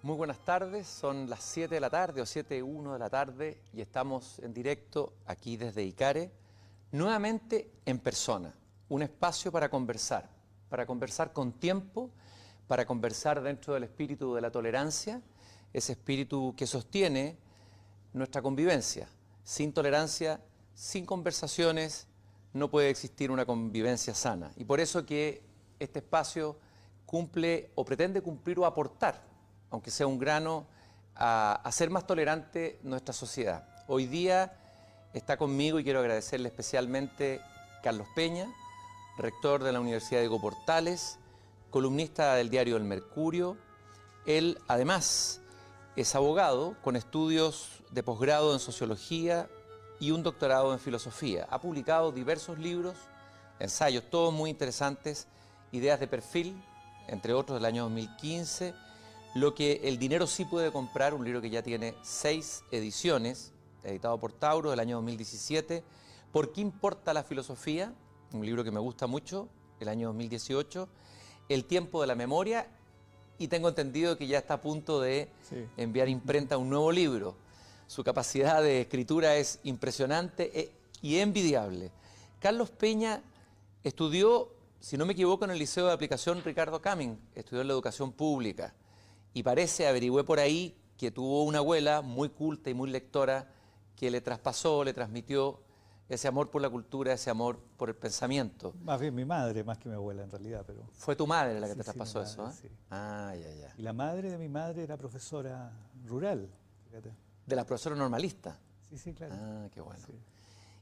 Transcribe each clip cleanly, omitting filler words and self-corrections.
Muy buenas tardes, son las 7 de la tarde o 7:01 de la tarde y estamos en directo aquí desde Icare, nuevamente en persona, un espacio para conversar con tiempo, para conversar dentro del espíritu de la tolerancia, ese espíritu que sostiene nuestra convivencia. Sin tolerancia, sin conversaciones, no puede existir una convivencia sana. Y por eso que este espacio cumple o pretende cumplir o aportar, aunque sea un grano, a ser más tolerante nuestra sociedad. Hoy día está conmigo y quiero agradecerle especialmente Carlos Peña, rector de la Universidad de Diego Portales, columnista del diario El Mercurio. Él, además, es abogado con estudios de posgrado en sociología y un doctorado en filosofía. Ha publicado diversos libros, ensayos, todos muy interesantes, Ideas de perfil, entre otros del año 2015, Lo que el dinero sí puede comprar, un libro que ya tiene 6 ediciones, editado por Tauro del año 2017, ¿Por qué importa la filosofía?, un libro que me gusta mucho, el año 2018, El tiempo de la memoria, y tengo entendido que ya está a punto de enviar imprenta un nuevo libro. Su capacidad de escritura es impresionante y envidiable. Carlos Peña estudió, si no me equivoco, en el Liceo de Aplicación Ricardo Cumming, estudió en la educación pública. Y parece, averigüé por ahí, que tuvo una abuela muy culta y muy lectora que le traspasó, le transmitió ese amor por la cultura, ese amor por el pensamiento. Más bien mi madre, más que mi abuela en realidad, pero... ¿Fue tu madre la que te Sí, traspasó mi eso? madre, ¿Eh? sí. Ah, ya. Y la madre de mi madre era profesora rural, fíjate. De la profesora normalista. Sí, claro. Ah, qué bueno. Sí.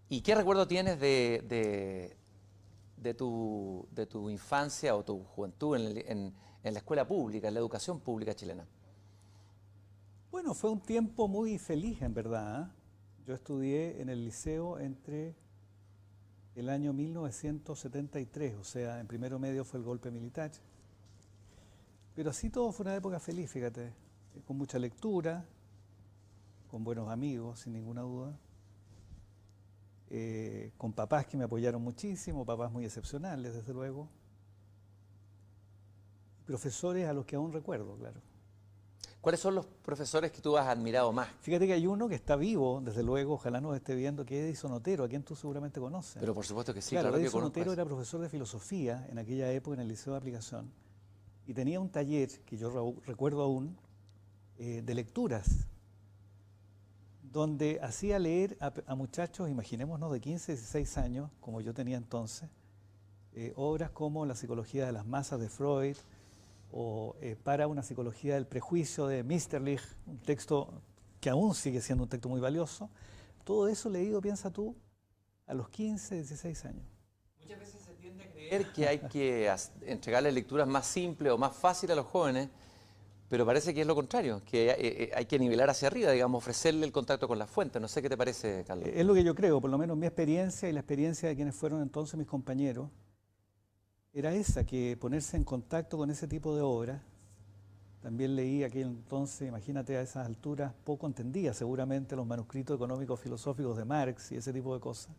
¿Y qué recuerdo tienes de tu infancia o tu juventud en la escuela pública, en la educación pública chilena? Bueno, fue un tiempo muy feliz en verdad, ¿eh? Yo estudié en el liceo entre el año 1973, o sea, en primero medio fue el golpe militar. Pero así todo fue una época feliz, fíjate, con mucha lectura, con buenos amigos, sin ninguna duda, con papás que me apoyaron muchísimo, papás muy excepcionales, desde luego, y profesores a los que aún recuerdo, claro. ¿Cuáles son los profesores que tú has admirado más? Fíjate que hay uno que está vivo, desde luego, ojalá nos esté viendo, que es Edison Otero, a quien tú seguramente conoces. Pero por supuesto que sí, Claro, claro que Edison conozco Otero eso. era profesor de filosofía en aquella época en el Liceo de Aplicación y tenía un taller, que yo recuerdo aún, de lecturas, donde hacía leer a muchachos, imaginémonos, de 15, 16 años, como yo tenía entonces, obras como La psicología de las masas de Freud, o Para una psicología del prejuicio de Meisterlich, un texto que aún sigue siendo un texto muy valioso. Todo eso leído, piensa tú, a los 15, 16 años. Muchas veces se tiende a creer que hay que entregarle lecturas más simples o más fáciles a los jóvenes, pero parece que es lo contrario, que hay que nivelar hacia arriba, digamos, ofrecerle el contacto con las fuentes. No sé qué te parece, Carlos. Es lo que yo creo, por lo menos mi experiencia y la experiencia de quienes fueron entonces mis compañeros, era esa, que ponerse en contacto con ese tipo de obras. También leí aquel entonces, imagínate, a esas alturas, poco entendía seguramente los manuscritos económicos filosóficos de Marx y ese tipo de cosas.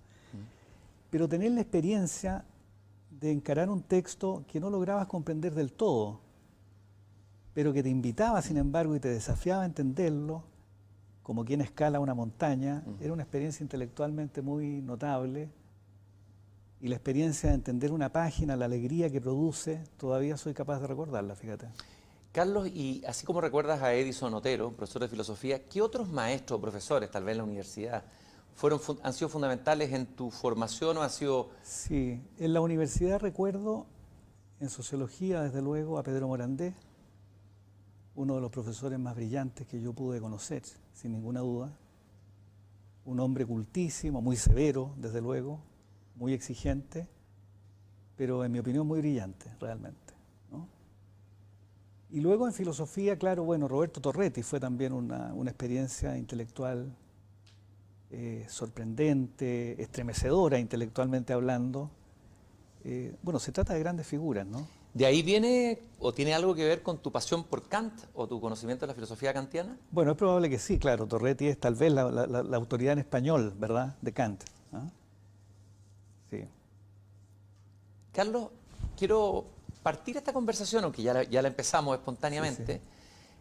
Pero tener la experiencia de encarar un texto que no lograbas comprender del todo, pero que te invitaba, sin embargo, y te desafiaba a entenderlo, como quien escala una montaña, era una experiencia intelectualmente muy notable. Y la experiencia de entender una página, la alegría que produce, todavía soy capaz de recordarla, fíjate. Carlos, y así como recuerdas a Edison Otero, profesor de filosofía, ¿qué otros maestros o profesores, tal vez en la universidad, han sido fundamentales en tu formación o han sido...? Sí, en la universidad recuerdo, en sociología, desde luego, a Pedro Morandé, uno de los profesores más brillantes que yo pude conocer, sin ninguna duda. Un hombre cultísimo, muy severo, desde luego, muy exigente, pero en mi opinión muy brillante, realmente, ¿no? Y luego en filosofía, claro, bueno, Roberto Torretti fue también una experiencia intelectual sorprendente, estremecedora intelectualmente hablando. Bueno, se trata de grandes figuras, ¿no? ¿De ahí viene o tiene algo que ver con tu pasión por Kant o tu conocimiento de la filosofía kantiana? Bueno, es probable que sí, claro. Torretti es tal vez la autoridad en español, ¿verdad?, de Kant, ¿ah? Sí. Carlos, quiero partir esta conversación, aunque ya la empezamos espontáneamente,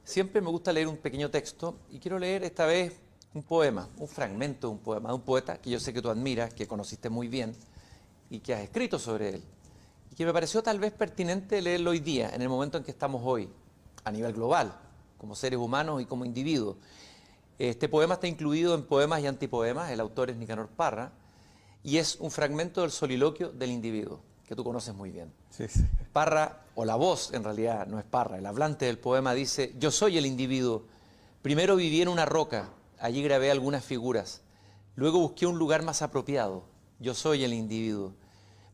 Siempre me gusta leer un pequeño texto y quiero leer esta vez un poema, un fragmento de un poema de un poeta que yo sé que tú admiras, que conociste muy bien y que has escrito sobre él. Y que me pareció tal vez pertinente leerlo hoy día, en el momento en que estamos hoy, a nivel global, como seres humanos y como individuos. Este poema está incluido en Poemas y Antipoemas, el autor es Nicanor Parra, y es un fragmento del soliloquio del individuo, que tú conoces muy bien. Sí, sí. Parra, o la voz en realidad, no es Parra, el hablante del poema dice: yo soy el individuo. Primero viví en una roca, allí grabé algunas figuras. Luego busqué un lugar más apropiado. Yo soy el individuo.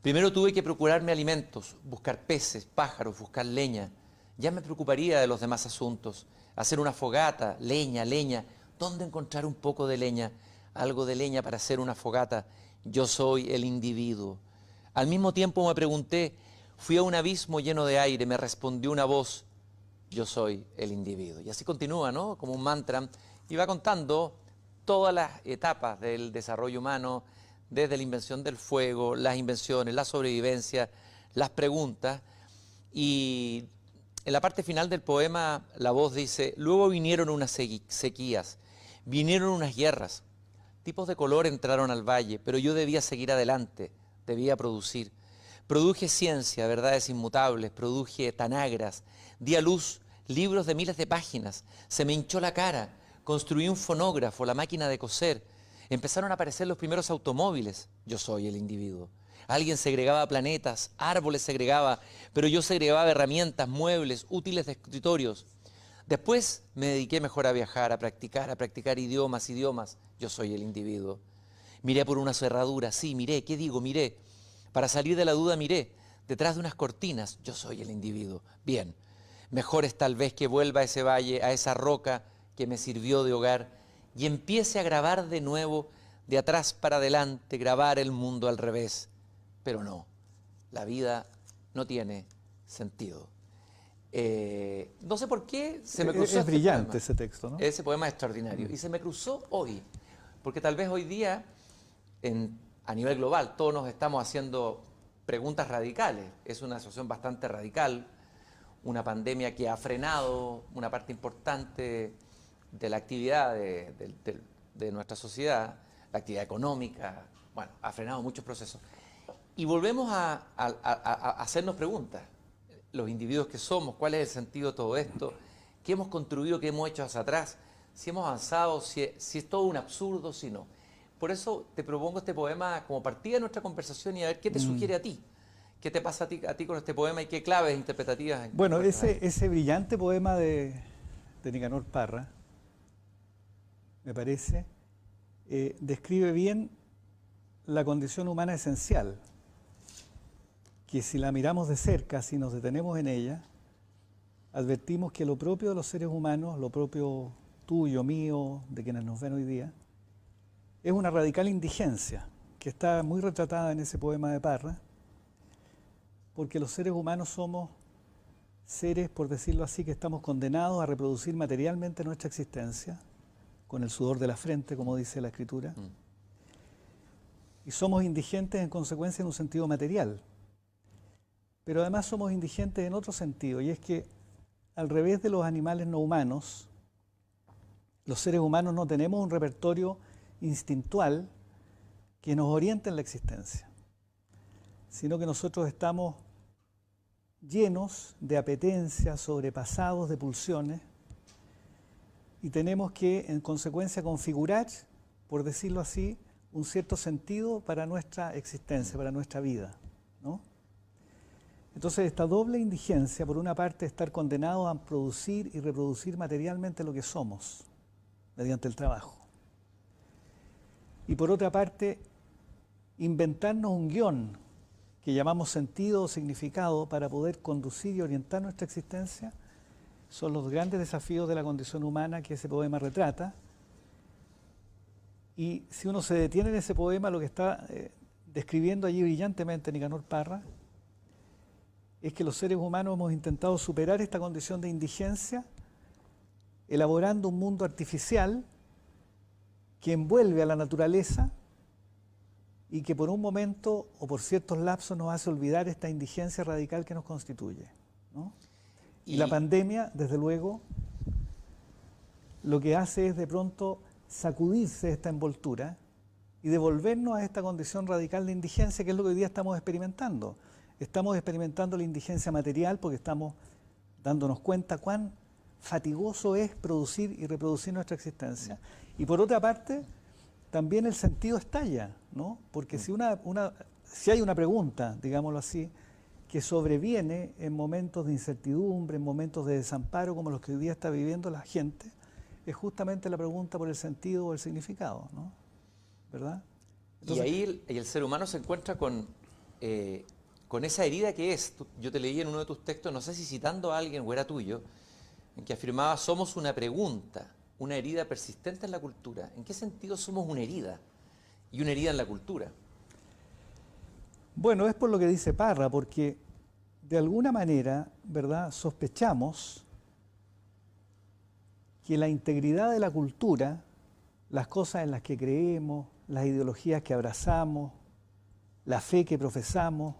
Primero tuve que procurarme alimentos, buscar peces, pájaros, buscar leña. Ya me preocuparía de los demás asuntos. Hacer una fogata, leña, leña. ¿Dónde encontrar un poco de leña? Algo de leña para hacer una fogata. Yo soy el individuo. Al mismo tiempo me pregunté, fui a un abismo lleno de aire, me respondió una voz, yo soy el individuo. Y así continúa, ¿no? Como un mantra, y va contando todas las etapas del desarrollo humano, desde la invención del fuego, las invenciones, la sobrevivencia, las preguntas. Y en la parte final del poema, la voz dice, luego vinieron unas sequías, vinieron unas guerras, tipos de color entraron al valle, pero yo debía seguir adelante, debía producir. Produje ciencia, verdades inmutables, produje tanagras, di a luz libros de miles de páginas, se me hinchó la cara, construí un fonógrafo, la máquina de coser, empezaron a aparecer los primeros automóviles, yo soy el individuo. Alguien segregaba planetas, árboles segregaba, pero yo segregaba herramientas, muebles, útiles de escritorios. Después me dediqué mejor a viajar, a practicar idiomas, yo soy el individuo. Miré por una cerradura, sí, miré, ¿qué digo? Miré. Para salir de la duda miré, detrás de unas cortinas, yo soy el individuo. Bien, mejor es tal vez que vuelva a ese valle, a esa roca que me sirvió de hogar y empiece a grabar de nuevo, de atrás para adelante, grabar el mundo al revés. Pero no, la vida no tiene sentido. No sé por qué se me cruzó Es brillante ese texto, ¿no? Ese poema es extraordinario. Y se me cruzó hoy, porque tal vez hoy día, a nivel global, todos nos estamos haciendo preguntas radicales. Es una situación bastante radical, una pandemia que ha frenado una parte importante de la actividad de nuestra sociedad, la actividad económica, bueno, ha frenado muchos procesos. Y volvemos a hacernos preguntas. Los individuos que somos, cuál es el sentido de todo esto, qué hemos construido, qué hemos hecho hacia atrás, si hemos avanzado, si es todo un absurdo, si no. Por eso te propongo este poema como partida de nuestra conversación y a ver qué te sugiere a ti. ¿Qué te pasa a ti con este poema y qué claves interpretativas? Bueno, ese brillante poema de Nicanor Parra, me parece, describe bien la condición humana esencial, que si la miramos de cerca, si nos detenemos en ella, advertimos que lo propio de los seres humanos, lo propio tuyo, mío, de quienes nos ven hoy día, es una radical indigencia, que está muy retratada en ese poema de Parra, porque los seres humanos somos seres, por decirlo así, que estamos condenados a reproducir materialmente nuestra existencia, con el sudor de la frente, como dice la Escritura, y somos indigentes en consecuencia en un sentido material. Pero además somos indigentes en otro sentido, y es que al revés de los animales no humanos, los seres humanos no tenemos un repertorio instintual que nos oriente en la existencia, sino que nosotros estamos llenos de apetencias, sobrepasados de pulsiones, y tenemos que en consecuencia configurar, por decirlo así, un cierto sentido para nuestra existencia, para nuestra vida, ¿no? Entonces, esta doble indigencia, por una parte, estar condenados a producir y reproducir materialmente lo que somos, mediante el trabajo. Y por otra parte, inventarnos un guión que llamamos sentido o significado para poder conducir y orientar nuestra existencia, son los grandes desafíos de la condición humana que ese poema retrata. Y si uno se detiene en ese poema, lo que está describiendo allí brillantemente Nicanor Parra, es que los seres humanos hemos intentado superar esta condición de indigencia elaborando un mundo artificial que envuelve a la naturaleza y que por un momento o por ciertos lapsos nos hace olvidar esta indigencia radical que nos constituye, ¿no? Y la pandemia, desde luego, lo que hace es de pronto sacudirse esta envoltura y devolvernos a esta condición radical de indigencia, que es lo que hoy día estamos experimentando. Estamos experimentando la indigencia material porque estamos dándonos cuenta cuán fatigoso es producir y reproducir nuestra existencia. Y por otra parte, también el sentido estalla, ¿no? Porque si hay una pregunta, digámoslo así, que sobreviene en momentos de incertidumbre, en momentos de desamparo como los que hoy día está viviendo la gente, es justamente la pregunta por el sentido o el significado, ¿no? ¿Verdad? Entonces, y ahí el ser humano se encuentra con esa herida que es. Yo te leí en uno de tus textos, no sé si citando a alguien o era tuyo, en que afirmaba: somos una pregunta, una herida persistente en la cultura. ¿En qué sentido somos una herida y una herida en la cultura? bueno, es por lo que dice Parra, porque de alguna manera, ¿verdad?, sospechamos que la integridad de la cultura, las cosas en las que creemos, las ideologías que abrazamos, la fe que profesamos,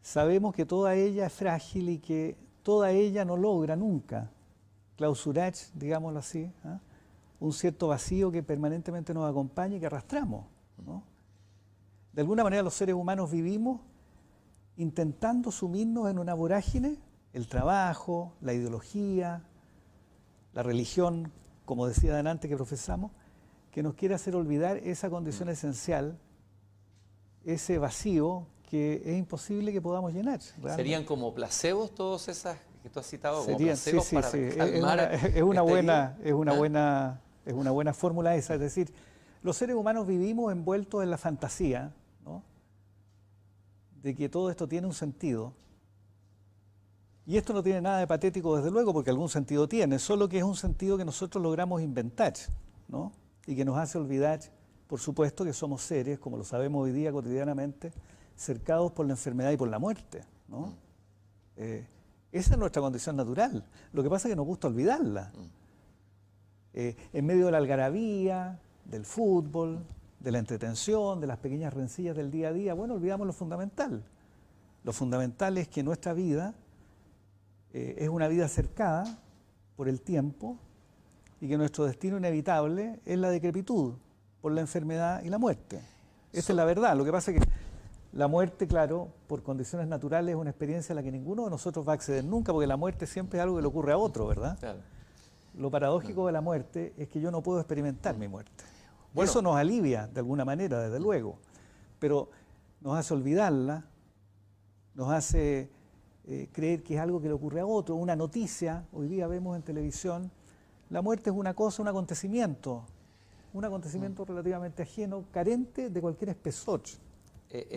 sabemos que toda ella es frágil y que toda ella no logra nunca clausurar, digámoslo así, un cierto vacío que permanentemente nos acompaña y que arrastramos, ¿no? De alguna manera los seres humanos vivimos intentando sumirnos en una vorágine, el trabajo, la ideología, la religión, como decía adelante, que profesamos, que nos quiere hacer olvidar esa condición esencial, ese vacío que es imposible que podamos llenar. ¿Realmente? ¿Serían como placebos todas esas que tú has citado? Serían, como placebos para calmar es una herida? buena fórmula esa. Es decir, los seres humanos vivimos envueltos en la fantasía, ¿no?, de que todo esto tiene un sentido. Y esto no tiene nada de patético, desde luego, porque algún sentido tiene, solo que es un sentido que nosotros logramos inventar, ¿no?, y que nos hace olvidar, por supuesto, que somos seres, como lo sabemos hoy día cotidianamente, cercados por la enfermedad y por la muerte, ¿no? Esa es nuestra condición natural. Lo que pasa es que nos gusta olvidarla. En medio de la algarabía, del fútbol, de la entretención, de las pequeñas rencillas del día a día, bueno, olvidamos lo fundamental. Lo fundamental es que nuestra vida es una vida cercada por el tiempo y que nuestro destino inevitable es la decrepitud por la enfermedad y la muerte. Esa es la verdad. Lo que pasa es que la muerte, claro, por condiciones naturales, es una experiencia a la que ninguno de nosotros va a acceder nunca, porque la muerte siempre es algo que le ocurre a otro, ¿verdad? Claro. Lo paradójico de la muerte es que yo no puedo experimentar mi muerte. Bueno, eso nos alivia de alguna manera, desde luego, pero nos hace olvidarla, nos hace creer que es algo que le ocurre a otro, una noticia. Hoy día vemos en televisión, la muerte es una cosa, un acontecimiento relativamente ajeno, carente de cualquier espesor.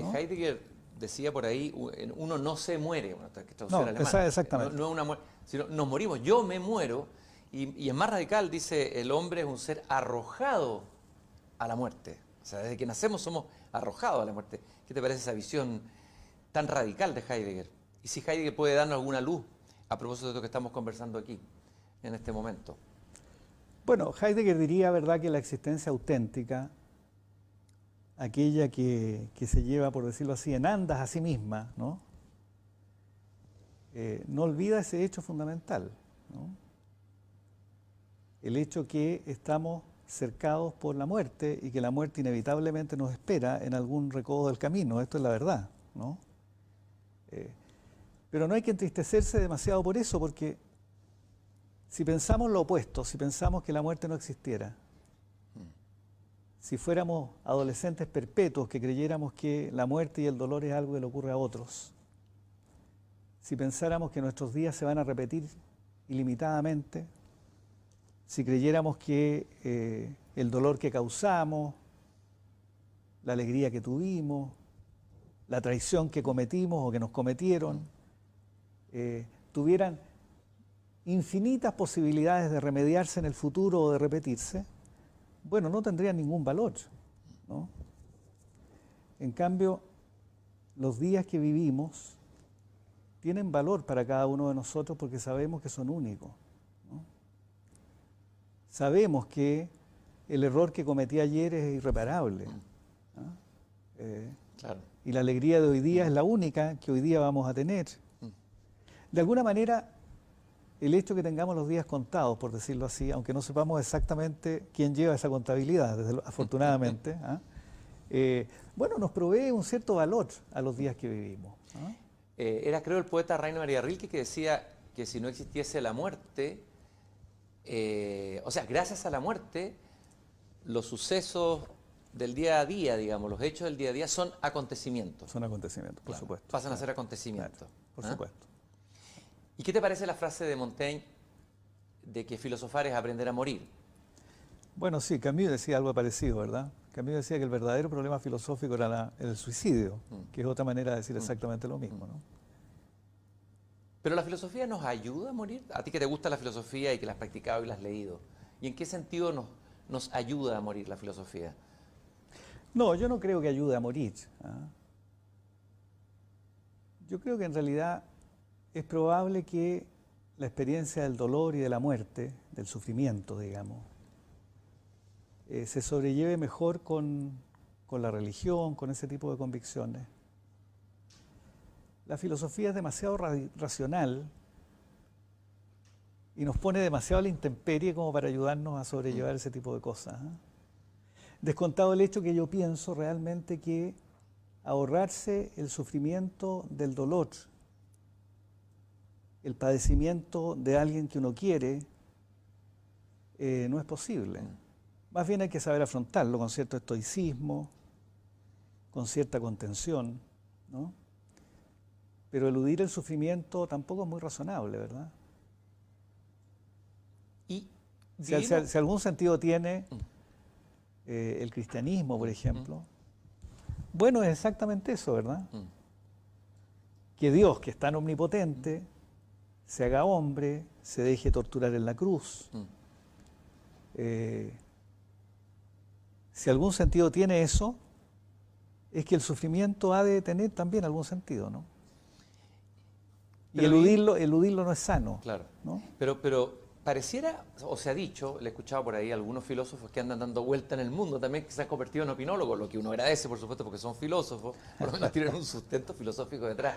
¿no? Heidegger decía por ahí, uno no se muere, bueno, no, alemana, exactamente. No es una muerte, sino nos morimos, yo me muero, y es más radical, dice, el hombre es un ser arrojado a la muerte. O sea, desde que nacemos somos arrojados a la muerte. ¿Qué te parece esa visión tan radical de Heidegger? Y si Heidegger puede darnos alguna luz a propósito de lo que estamos conversando aquí, en este momento. Bueno, Heidegger diría, ¿verdad?, que la existencia auténtica, aquella que se lleva, por decirlo así, en andas a sí misma, ¿no? No olvida ese hecho fundamental, ¿no? El hecho que estamos cercados por la muerte y que la muerte inevitablemente nos espera en algún recodo del camino. Esto es la verdad, ¿no? Pero no hay que entristecerse demasiado por eso, porque si pensamos lo opuesto, si pensamos que la muerte no existiera, si fuéramos adolescentes perpetuos que creyéramos que la muerte y el dolor es algo que le ocurre a otros, si pensáramos que nuestros días se van a repetir ilimitadamente, si creyéramos que el dolor que causamos, la alegría que tuvimos, la traición que cometimos o que nos cometieron, tuvieran infinitas posibilidades de remediarse en el futuro o de repetirse, bueno, no tendrían ningún valor, ¿no? En cambio, los días que vivimos tienen valor para cada uno de nosotros porque sabemos que son únicos, ¿no? Sabemos que el error que cometí ayer es irreparable, ¿no? Claro. Y la alegría de hoy día es la única que hoy día vamos a tener. De alguna manera, el hecho que tengamos los días contados, por decirlo así, aunque no sepamos exactamente quién lleva esa contabilidad, afortunadamente, ¿ah? Bueno, nos provee un cierto valor a los días que vivimos, ¿ah? Era, creo, el poeta Rainer María Rilke que decía que si no existiese la muerte, o sea, gracias a la muerte, los sucesos del día a día, digamos, los hechos del día a día son acontecimientos. Son acontecimientos, por supuesto. Pasan a ser acontecimientos. Claro, por supuesto. ¿Y qué te parece la frase de Montaigne de que filosofar es aprender a morir? Bueno, sí, Camus decía algo parecido, ¿verdad? Camus decía que el verdadero problema filosófico era el suicidio, que es otra manera de decir exactamente lo mismo, ¿no? ¿Pero la filosofía nos ayuda a morir? A ti que te gusta la filosofía y que la has practicado y la has leído. ¿Y en qué sentido nos ayuda a morir la filosofía? No, yo no creo que ayude a morir, ¿ah? Yo creo que en realidad es probable que la experiencia del dolor y de la muerte, del sufrimiento, digamos, se sobrelleve mejor con la religión, con ese tipo de convicciones. La filosofía es demasiado racional y nos pone demasiado a la intemperie como para ayudarnos a sobrellevar ese tipo de cosas, ¿eh? Descontado el hecho que yo pienso realmente que ahorrarse el sufrimiento del dolor, el padecimiento de alguien que uno quiere, no es posible. Más bien hay que saber afrontarlo con cierto estoicismo, con cierta contención, ¿no? Pero eludir el sufrimiento tampoco es muy razonable, ¿verdad? Y si algún sentido tiene el cristianismo, por ejemplo, bueno, es exactamente eso, ¿verdad? Que Dios, que es tan omnipotente, se haga hombre, se deje torturar en la cruz. Si algún sentido tiene eso, es que el sufrimiento ha de tener también algún sentido, ¿no? Y eludirlo no es sano. Claro. ¿No? Pero pareciera, o se ha dicho, le he escuchado por ahí a algunos filósofos que andan dando vuelta en el mundo también, que se han convertido en opinólogos, lo que uno agradece, por supuesto, porque son filósofos, por lo menos tienen un sustento filosófico detrás,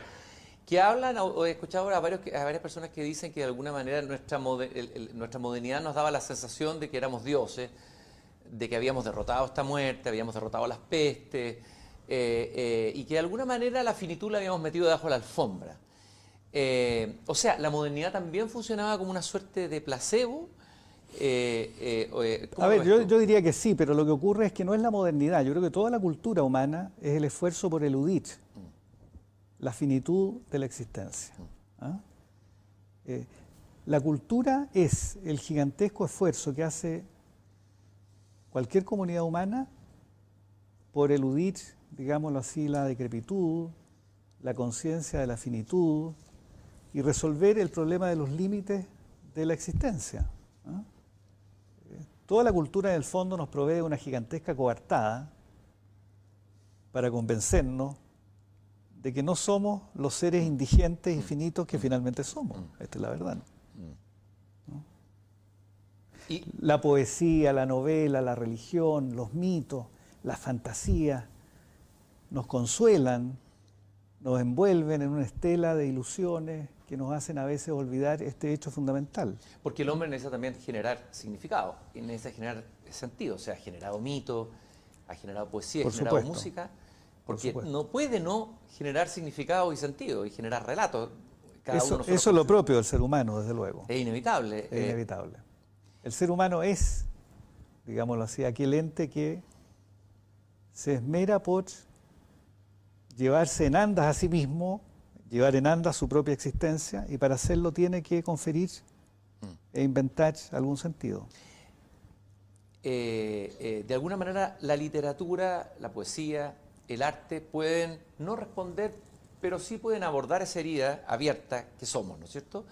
que hablan, o he escuchado a varias personas que dicen que de alguna manera nuestra modernidad nos daba la sensación de que éramos dioses, de que habíamos derrotado esta muerte, habíamos derrotado las pestes, y que de alguna manera la finitud la habíamos metido debajo de la alfombra. O sea, la modernidad también funcionaba como una suerte de placebo. A ver, yo diría que sí, pero lo que ocurre es que no es la modernidad. Yo creo que toda la cultura humana es el esfuerzo por eludir la finitud de la existencia. ¿Ah? La cultura es el gigantesco esfuerzo que hace cualquier comunidad humana por eludir, digámoslo así, la decrepitud, la conciencia de la finitud y resolver el problema de los límites de la existencia, ¿no? Toda la cultura en el fondo nos provee una gigantesca coartada para convencernos de que no somos los seres indigentes y finitos que finalmente somos. Esta es la verdad, ¿no? Y la poesía, la novela, la religión, los mitos, las fantasías nos consuelan, nos envuelven en una estela de ilusiones que nos hacen a veces olvidar este hecho fundamental. Porque el hombre necesita también generar significado, y necesita generar sentido, o sea, ha generado mito, ha generado poesía, ha generado música, porque no puede no generar significado y sentido, y generar relatos. Eso es lo propio del ser humano, desde luego. Es inevitable. Es inevitable. El ser humano es, digámoslo así, aquel ente que se esmera por llevarse en andas a sí mismo, llevar en andas su propia existencia, y para hacerlo tiene que conferir e inventar algún sentido. De alguna manera la literatura, la poesía, el arte pueden no responder, pero sí pueden abordar esa herida abierta que somos, ¿no es cierto?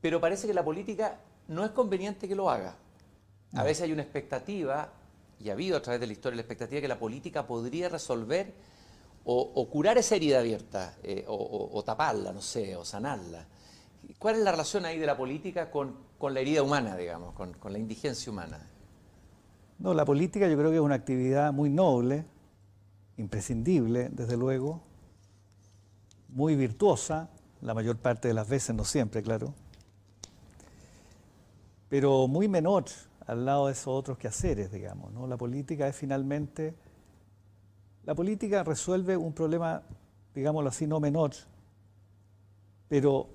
Pero parece que la política no es conveniente que lo haga. A veces hay una expectativa, y ha habido a través de la historia la expectativa que la política podría resolver o curar esa herida abierta, o taparla, no sé, o sanarla. ¿Cuál es la relación ahí de la política con la herida humana, digamos, con la indigencia humana? No, la política yo creo que es una actividad muy noble, imprescindible, desde luego, muy virtuosa, la mayor parte de las veces, no siempre, claro, pero muy menor al lado de esos otros quehaceres, digamos, ¿no? La política es finalmente, la política resuelve un problema, digámoslo así, no menor, pero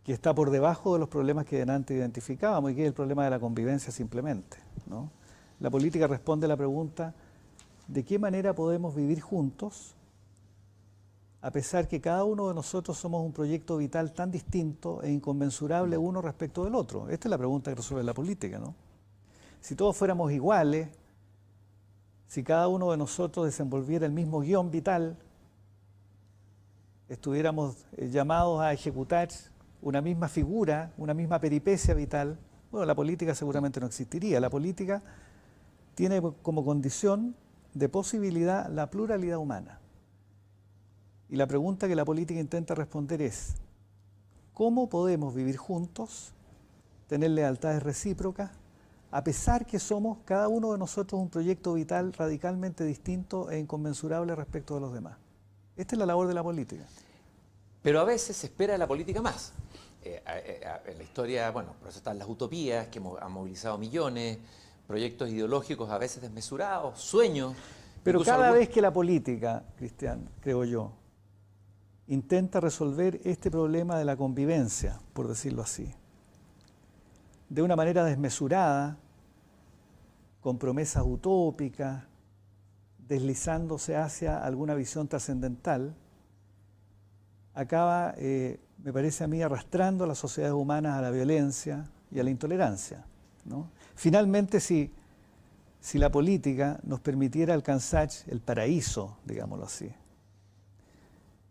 que está por debajo de los problemas que antes identificábamos y que es el problema de la convivencia simplemente, ¿no? La política responde a la pregunta: ¿de qué manera podemos vivir juntos a pesar que cada uno de nosotros somos un proyecto vital tan distinto e inconmensurable uno respecto del otro? Esta es la pregunta que resuelve la política, ¿no? Si todos fuéramos iguales, si cada uno de nosotros desenvolviera el mismo guión vital, estuviéramos llamados a ejecutar una misma figura, una misma peripecia vital, bueno, la política seguramente no existiría. La política tiene como condición de posibilidad la pluralidad humana. Y la pregunta que la política intenta responder es: ¿cómo podemos vivir juntos, tener lealtades recíprocas, a pesar que somos cada uno de nosotros un proyecto vital radicalmente distinto e inconmensurable respecto de los demás? Esta es la labor de la política. Pero a veces se espera de la política más. En la historia, bueno, por eso están las utopías que han movilizado millones, proyectos ideológicos a veces desmesurados, sueños. Pero cada vez que la política, Cristian, creo yo, intenta resolver este problema de la convivencia, por decirlo así, de una manera desmesurada, con promesas utópicas, deslizándose hacia alguna visión trascendental, acaba, me parece a mí, arrastrando a las sociedades humanas a la violencia y a la intolerancia, ¿no? Finalmente, si la política nos permitiera alcanzar el paraíso, digámoslo así,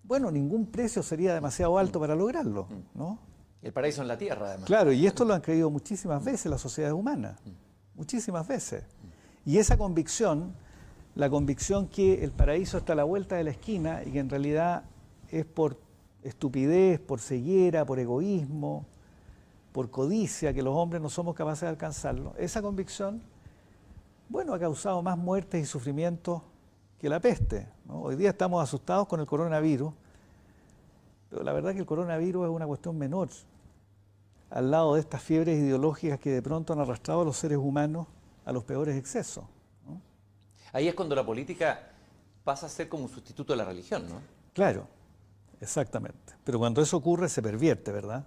bueno, ningún precio sería demasiado alto para lograrlo, ¿no? El paraíso en la tierra, además. Claro, y esto lo han creído muchísimas veces las sociedades humanas, muchísimas veces. Y esa convicción, la convicción que el paraíso está a la vuelta de la esquina y que en realidad es por estupidez, por ceguera, por egoísmo, por codicia, que los hombres no somos capaces de alcanzarlo, esa convicción, bueno, ha causado más muertes y sufrimientos que la peste, ¿no? Hoy día estamos asustados con el coronavirus, pero la verdad es que el coronavirus es una cuestión menor al lado de estas fiebres ideológicas que de pronto han arrastrado a los seres humanos a los peores excesos, ¿no? Ahí es cuando la política pasa a ser como un sustituto de la religión, ¿no? Claro, exactamente. Pero cuando eso ocurre se pervierte, ¿verdad?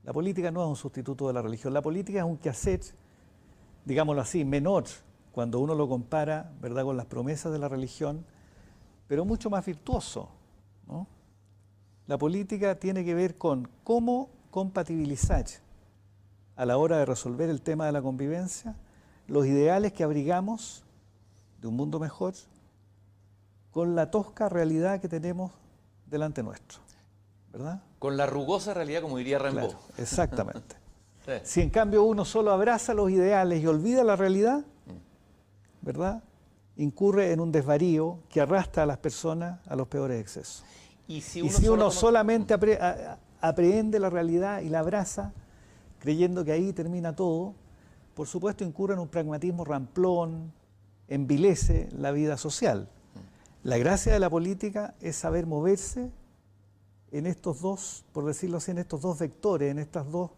La política no es un sustituto de la religión. La política es un quehacer, digámoslo así, menor cuando uno lo compara, ¿verdad?, con las promesas de la religión, pero mucho más virtuoso, ¿no? La política tiene que ver con cómo compatibilizar a la hora de resolver el tema de la convivencia los ideales que abrigamos de un mundo mejor con la tosca realidad que tenemos delante nuestro, ¿verdad? Con la rugosa realidad, como diría Rimbaud. Claro, exactamente. Sí. Si en cambio uno solo abraza los ideales y olvida la realidad, ¿verdad?, incurre en un desvarío que arrastra a las personas a los peores excesos. Y si uno solamente aprehende la realidad y la abraza, creyendo que ahí termina todo, por supuesto incurre en un pragmatismo ramplón, envilece la vida social. La gracia de la política es saber moverse en estos dos, por decirlo así, en estos dos vectores, en estas dos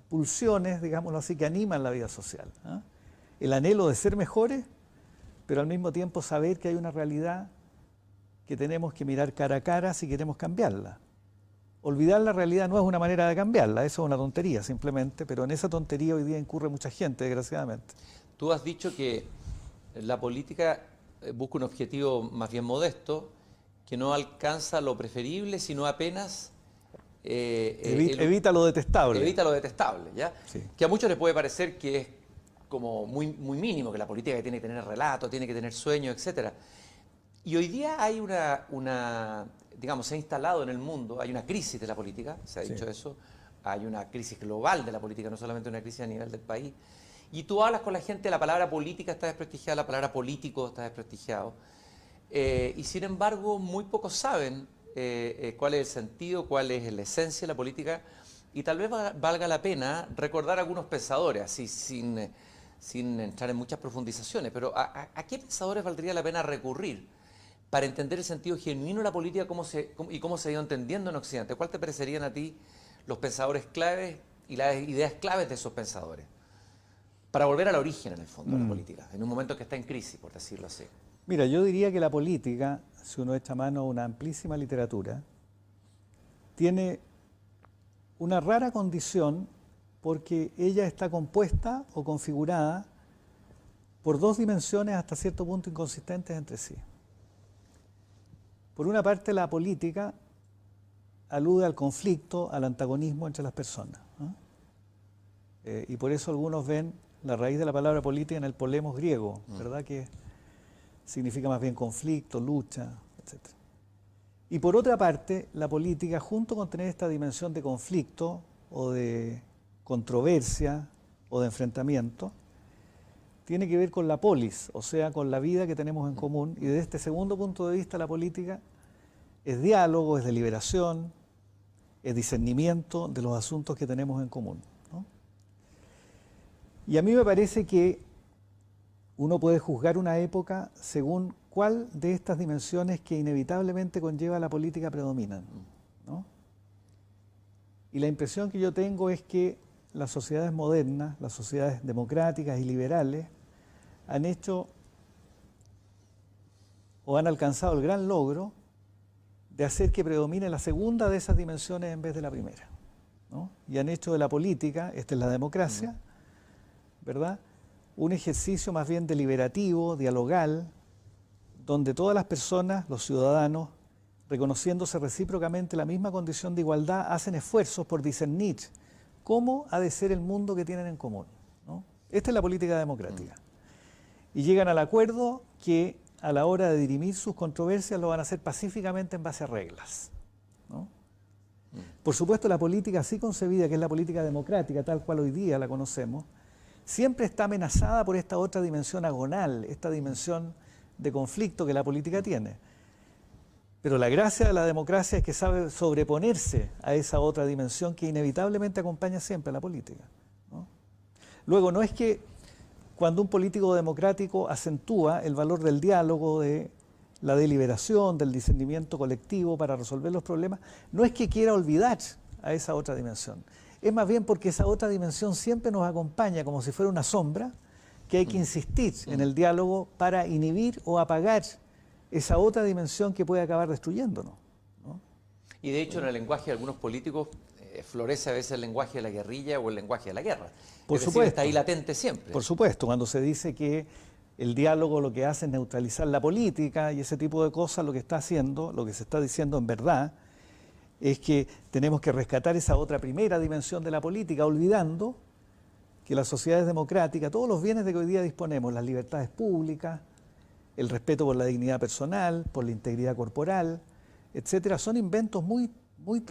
pulsiones, digámoslo así, que animan la vida social, ¿eh? El anhelo de ser mejores, pero al mismo tiempo saber que hay una realidad que tenemos que mirar cara a cara si queremos cambiarla. Olvidar la realidad no es una manera de cambiarla, eso es una tontería simplemente, pero en esa tontería hoy día incurre mucha gente, desgraciadamente. Tú has dicho que la política busca un objetivo más bien modesto, que no alcanza lo preferible, sino apenas... evita lo detestable. Evita lo detestable, ¿ya? Sí. Que a muchos les puede parecer que es como muy mínimo, que la política tiene que tener relato, tiene que tener sueños, etc. Y hoy día hay digamos, se ha instalado en el mundo, hay una crisis de la política, se ha dicho eso, hay una crisis global de la política, no solamente una crisis a nivel del país. Y tú hablas con la gente, la palabra política está desprestigiada, la palabra político está desprestigiado. Y sin embargo, muy pocos saben cuál es el sentido, cuál es la esencia de la política. Y tal vez valga la pena recordar a algunos pensadores, así sin entrar en muchas profundizaciones, pero ¿a qué pensadores valdría la pena recurrir para entender el sentido genuino de la política y cómo se ha ido entendiendo en Occidente? ¿Cuál te parecerían a ti los pensadores claves y las ideas claves de esos pensadores, para volver al origen, en el fondo, de la política, en un momento que está en crisis, por decirlo así? Mira, yo diría que la política, si uno echa mano a una amplísima literatura, tiene una rara condición porque ella está compuesta o configurada por dos dimensiones hasta cierto punto inconsistentes entre sí. Por una parte, la política alude al conflicto, al antagonismo entre las personas, ¿no? Y por eso algunos ven la raíz de la palabra política en el polemos griego, ¿verdad? Que significa más bien conflicto, lucha, etc. Y por otra parte, la política, junto con tener esta dimensión de conflicto o de controversia o de enfrentamiento, tiene que ver con la polis, o sea, con la vida que tenemos en común. Y desde este segundo punto de vista, la política es diálogo, es deliberación, es discernimiento de los asuntos que tenemos en común, ¿no? Y a mí me parece que uno puede juzgar una época según cuál de estas dimensiones que inevitablemente conlleva la política predominan, ¿no? Y la impresión que yo tengo es que las sociedades modernas, las sociedades democráticas y liberales, han hecho o han alcanzado el gran logro de hacer que predomine la segunda de esas dimensiones en vez de la primera, ¿no? Y han hecho de la política, esta es la democracia, ¿verdad?, un ejercicio más bien deliberativo, dialogal, donde todas las personas, los ciudadanos, reconociéndose recíprocamente la misma condición de igualdad, hacen esfuerzos por discernir cómo ha de ser el mundo que tienen en común, ¿no? Esta es la política democrática. Y llegan al acuerdo que a la hora de dirimir sus controversias lo van a hacer pacíficamente en base a reglas, ¿no? Por supuesto, la política así concebida, que es la política democrática, tal cual hoy día la conocemos, siempre está amenazada por esta otra dimensión agonal, esta dimensión de conflicto que la política tiene. Pero la gracia de la democracia es que sabe sobreponerse a esa otra dimensión que inevitablemente acompaña siempre a la política, ¿no? Luego, no es que cuando un político democrático acentúa el valor del diálogo, de la deliberación, del discernimiento colectivo para resolver los problemas, no es que quiera olvidar a esa otra dimensión. Es más bien porque esa otra dimensión siempre nos acompaña como si fuera una sombra, que hay que insistir en el diálogo para inhibir o apagar esa otra dimensión que puede acabar destruyéndonos, ¿no? Y de hecho, en el lenguaje de algunos políticos florece a veces el lenguaje de la guerrilla o el lenguaje de la guerra. Por es supuesto. decir, está ahí latente siempre. Por supuesto, cuando se dice que el diálogo lo que hace es neutralizar la política y ese tipo de cosas, lo que está haciendo, lo que se está diciendo en verdad, es que tenemos que rescatar esa otra primera dimensión de la política, olvidando que las sociedades democráticas, todos los bienes de que hoy día disponemos, las libertades públicas, el respeto por la dignidad personal, por la integridad corporal, etcétera, son inventos muy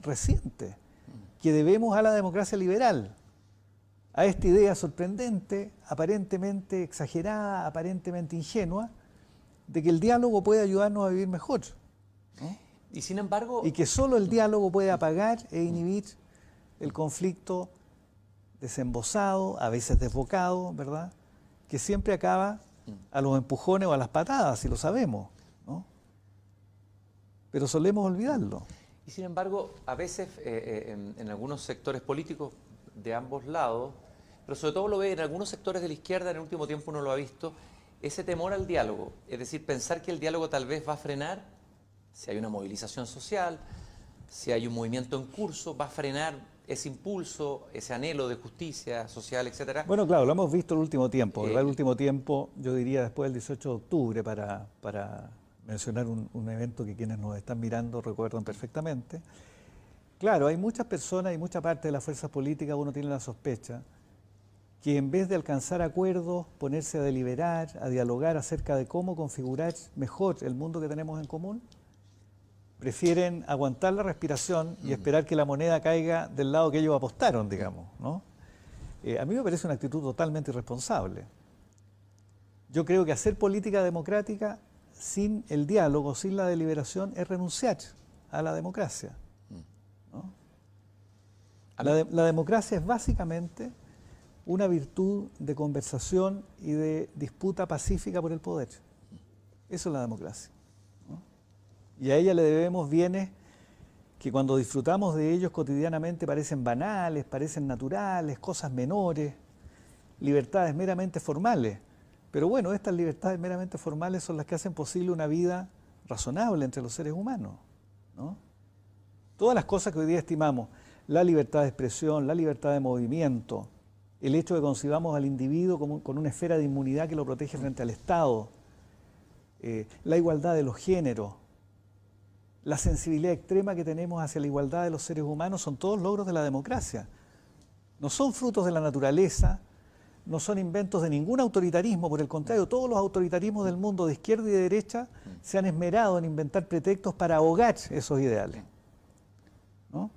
recientes que debemos a la democracia liberal, a esta idea sorprendente, aparentemente exagerada, aparentemente ingenua, de que el diálogo puede ayudarnos a vivir mejor, ¿no? Y sin embargo... Y que solo el diálogo puede apagar e inhibir el conflicto desembosado, a veces desbocado, ¿verdad?, que siempre acaba a los empujones o a las patadas, si lo sabemos, ¿no? Pero solemos olvidarlo. Y sin embargo, a veces en algunos sectores políticos de ambos lados, pero sobre todo lo ve en algunos sectores de la izquierda, en el último tiempo uno lo ha visto, ese temor al diálogo, es decir, pensar que el diálogo tal vez va a frenar, si hay una movilización social, si hay un movimiento en curso, va a frenar ese impulso, ese anhelo de justicia social, etcétera. Bueno, claro, lo hemos visto el último tiempo, ¿verdad? El último tiempo, yo diría después del 18 de octubre, para mencionar un evento que quienes nos están mirando recuerdan perfectamente. Claro, hay muchas personas y mucha parte de las fuerzas políticas, uno tiene la sospecha, que en vez de alcanzar acuerdos, ponerse a deliberar, a dialogar acerca de cómo configurar mejor el mundo que tenemos en común, prefieren aguantar la respiración y esperar que la moneda caiga del lado que ellos apostaron, digamos, ¿no? A mí me parece una actitud totalmente irresponsable. Yo creo que hacer política democrática sin el diálogo, sin la deliberación, es renunciar a la democracia, ¿no? La democracia es básicamente una virtud de conversación y de disputa pacífica por el poder. Eso es la democracia, ¿no? Y a ella le debemos bienes que cuando disfrutamos de ellos cotidianamente parecen banales, parecen naturales, cosas menores, libertades meramente formales. Pero bueno, estas libertades meramente formales son las que hacen posible una vida razonable entre los seres humanos, ¿no? Todas las cosas que hoy día estimamos, la libertad de expresión, la libertad de movimiento, el hecho de que concibamos al individuo como, con una esfera de inmunidad que lo protege frente al Estado, la igualdad de los géneros, la sensibilidad extrema que tenemos hacia la igualdad de los seres humanos, son todos logros de la democracia. No son frutos de la naturaleza, no son inventos de ningún autoritarismo, por el contrario, todos los autoritarismos del mundo de izquierda y de derecha se han esmerado en inventar pretextos para ahogar esos ideales, ¿no?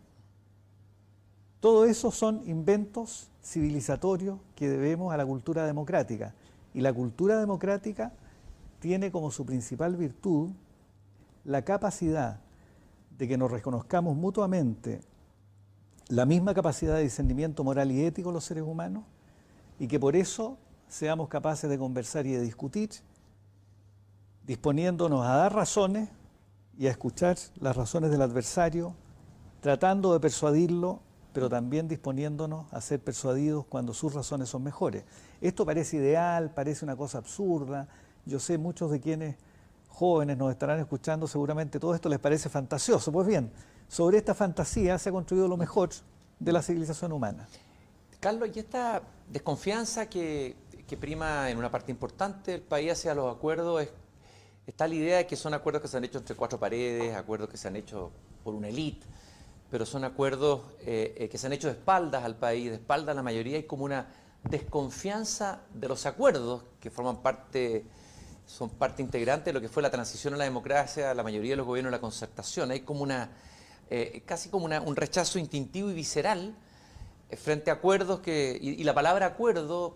Todo eso son inventos civilizatorios que debemos a la cultura democrática. Y la cultura democrática tiene como su principal virtud la capacidad de que nos reconozcamos mutuamente la misma capacidad de discernimiento moral y ético los seres humanos, y que por eso seamos capaces de conversar y de discutir, disponiéndonos a dar razones y a escuchar las razones del adversario, tratando de persuadirlo, pero también disponiéndonos a ser persuadidos cuando sus razones son mejores. Esto parece ideal, parece una cosa absurda. Yo sé, muchos de quienes jóvenes nos estarán escuchando, seguramente todo esto les parece fantasioso. Pues bien, sobre esta fantasía se ha construido lo mejor de la civilización humana. Carlos, y esta desconfianza que prima en una parte importante del país hacia los acuerdos, está la idea de que son acuerdos que se han hecho entre cuatro paredes, acuerdos que se han hecho por una élite, pero son acuerdos que se han hecho de espaldas al país, de espaldas a la mayoría, y como una desconfianza de los acuerdos que son parte integrante de lo que fue la transición a la democracia, la mayoría de los gobiernos de la concertación. Hay como casi como un rechazo instintivo y visceral frente a acuerdos y la palabra acuerdo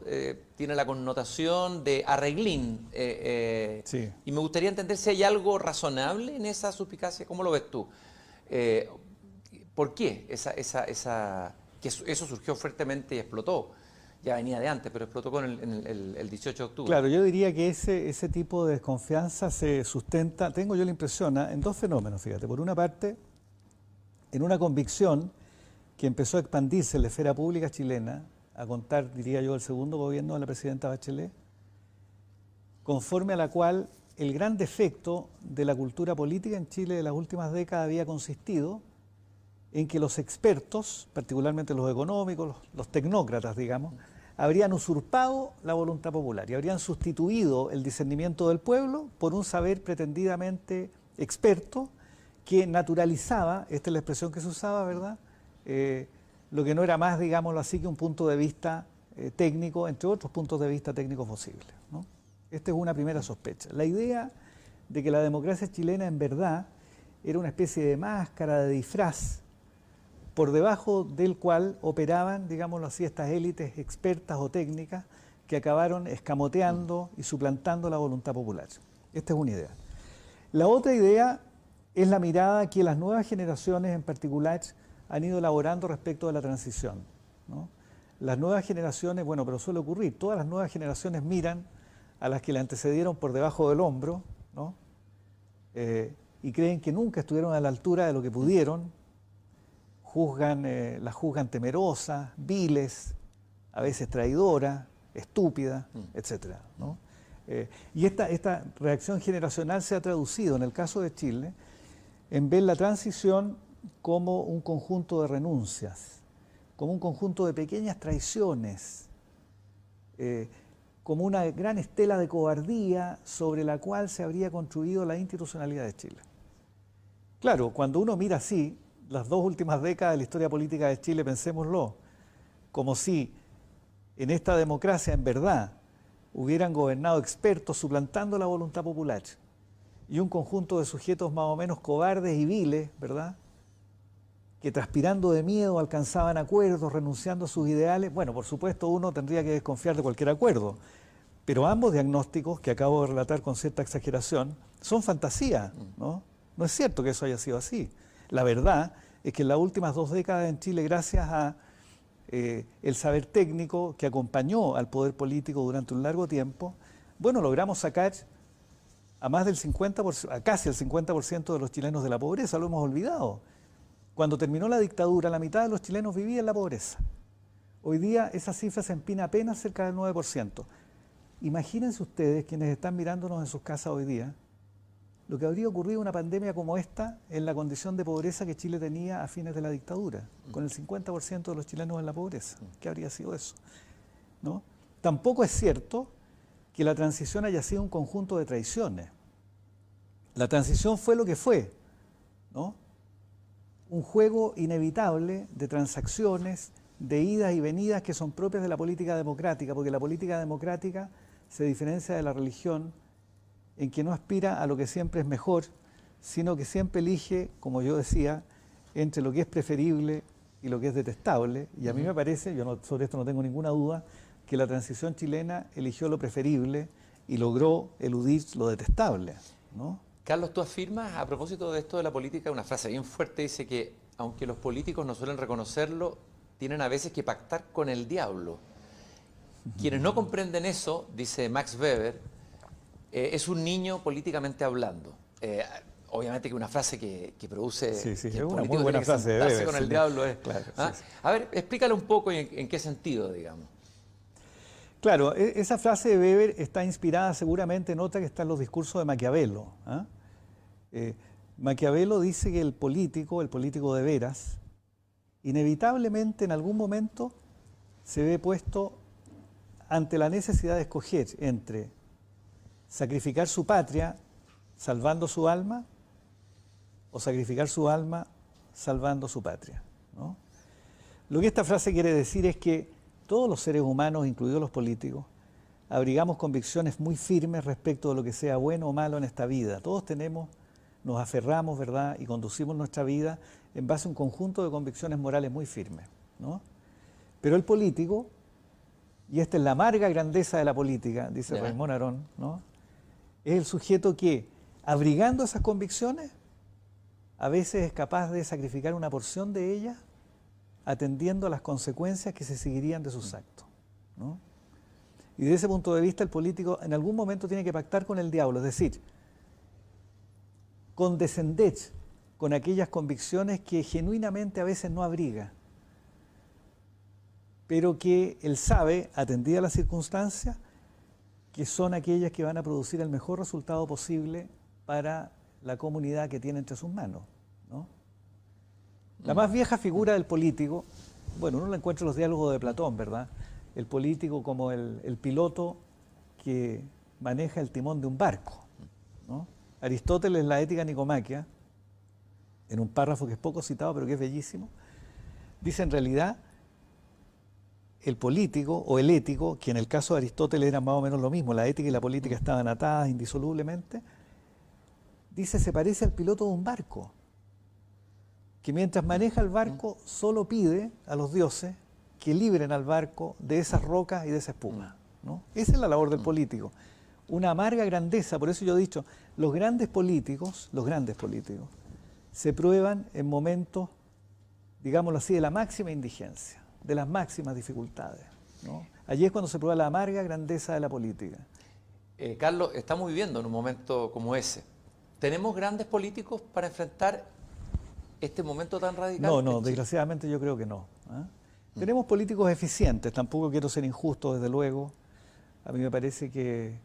tiene la connotación de arreglín. Sí. Y me gustaría entender si hay algo razonable en esa suspicacia. ¿Cómo lo ves tú? ¿Por qué que eso surgió fuertemente y explotó? Ya venía de antes, pero explotó con el 18 de octubre. Claro, yo diría que ese tipo de desconfianza se sustenta, tengo yo la impresión, en dos fenómenos, fíjate. Por una parte, en una convicción que empezó a expandirse en la esfera pública chilena, a contar, diría yo, el segundo gobierno de la presidenta Bachelet, conforme a la cual el gran defecto de la cultura política en Chile de las últimas décadas había consistido en que los expertos, particularmente los económicos, los tecnócratas, digamos, habrían usurpado la voluntad popular y habrían sustituido el discernimiento del pueblo por un saber pretendidamente experto que naturalizaba, esta es la expresión que se usaba, ¿verdad?, lo que no era más, digámoslo así, que un punto de vista técnico, entre otros puntos de vista técnicos posibles, ¿no? Esta es una primera sospecha. La idea de que la democracia chilena en verdad era una especie de máscara, de disfraz, por debajo del cual operaban, digámoslo así, estas élites expertas o técnicas que acabaron escamoteando y suplantando la voluntad popular. Esta es una idea. La otra idea es la mirada que las nuevas generaciones en particular han ido elaborando respecto de la transición, ¿no? Las nuevas generaciones, bueno, pero suele ocurrir, todas las nuevas generaciones miran a las que le antecedieron por debajo del hombro, ¿no? Y creen que nunca estuvieron a la altura de lo que pudieron, las juzgan temerosas, viles, a veces traidoras, estúpidas, etcétera, ¿no? Y esta reacción generacional se ha traducido, en el caso de Chile, en ver la transición como un conjunto de renuncias, como un conjunto de pequeñas traiciones, como una gran estela de cobardía sobre la cual se habría construido la institucionalidad de Chile. Claro, cuando uno mira así, las dos últimas décadas de la historia política de Chile, pensémoslo, como si en esta democracia en verdad hubieran gobernado expertos suplantando la voluntad popular y un conjunto de sujetos más o menos cobardes y viles, ¿verdad?, que transpirando de miedo alcanzaban acuerdos, renunciando a sus ideales. Bueno, por supuesto uno tendría que desconfiar de cualquier acuerdo, pero ambos diagnósticos que acabo de relatar con cierta exageración son fantasía, ¿no? No es cierto que eso haya sido así. La verdad es que en las últimas 2 décadas en Chile, gracias a el saber técnico que acompañó al poder político durante un largo tiempo, bueno, logramos sacar a más del 50%, a casi el 50% de los chilenos de la pobreza, lo hemos olvidado. Cuando terminó la dictadura, la mitad de los chilenos vivía en la pobreza. Hoy día esa cifra se empina apenas cerca del 9%. Imagínense ustedes, quienes están mirándonos en sus casas hoy día, lo que habría ocurrido en una pandemia como esta en la condición de pobreza que Chile tenía a fines de la dictadura, con el 50% de los chilenos en la pobreza. ¿Qué habría sido eso? ¿No? Tampoco es cierto que la transición haya sido un conjunto de traiciones. La transición fue lo que fue, ¿no? Un juego inevitable de transacciones, de idas y venidas que son propias de la política democrática, porque la política democrática se diferencia de la religión en que no aspira a lo que siempre es mejor, sino que siempre elige, como yo decía, entre lo que es preferible y lo que es detestable. Y a mí me parece, sobre esto no tengo ninguna duda, que la transición chilena eligió lo preferible y logró eludir lo detestable, ¿no? Carlos, tú afirmas, a propósito de esto de la política, una frase bien fuerte, dice que aunque los políticos no suelen reconocerlo, tienen a veces que pactar con el diablo. Quienes no comprenden eso, dice Max Weber, es un niño políticamente hablando. Obviamente que una frase que produce... Sí, que es el una político muy buena tiene que frase de sentarse Weber. con el diablo. Claro, ¿Ah? sí. A ver, explícale un poco en qué sentido, digamos. Claro, esa frase de Weber está inspirada seguramente en otra que está en los discursos de Maquiavelo. ¿Ah? Maquiavelo dice que el político de veras, inevitablemente en algún momento se ve puesto ante la necesidad de escoger entre sacrificar su patria salvando su alma o sacrificar su alma salvando su patria, ¿no? Lo que esta frase quiere decir es que todos los seres humanos, incluidos los políticos, abrigamos convicciones muy firmes respecto de lo que sea bueno o malo en esta vida. Todos nos aferramos, ¿verdad?, y conducimos nuestra vida en base a un conjunto de convicciones morales muy firmes, ¿no? Pero el político, y esta es la amarga grandeza de la política, dice Raymond Aron, ¿no?, es el sujeto que, abrigando esas convicciones, a veces es capaz de sacrificar una porción de ellas atendiendo a las consecuencias que se seguirían de sus actos, ¿no? Y desde ese punto de vista el político en algún momento tiene que pactar con el diablo, es decir, condescender con aquellas convicciones que genuinamente a veces no abriga, pero que él sabe, atendida a las circunstancias, que son aquellas que van a producir el mejor resultado posible para la comunidad que tiene entre sus manos, ¿no? La más vieja figura del político, bueno, uno la encuentra en los diálogos de Platón, ¿verdad? El político como el piloto que maneja el timón de un barco, ¿no? Aristóteles en la Ética Nicomaquia, en un párrafo que es poco citado pero que es bellísimo, dice en realidad el político o el ético, que en el caso de Aristóteles era más o menos lo mismo, la ética y la política estaban atadas indisolublemente, dice se parece al piloto de un barco, que mientras maneja el barco solo pide a los dioses que libren al barco de esas rocas y de esa espuma, ¿no? Esa es la labor del político, una amarga grandeza. Por eso yo he dicho, los grandes políticos se prueban en momentos, digámoslo así, de la máxima indigencia, de las máximas dificultades, ¿no? Allí es cuando se prueba la amarga grandeza de la política. Carlos, estamos viviendo en un momento como ese. ¿Tenemos grandes políticos para enfrentar este momento tan radical? No, desgraciadamente yo creo que no, ¿eh? Tenemos políticos eficientes, tampoco quiero ser injusto, desde luego. A mí me parece que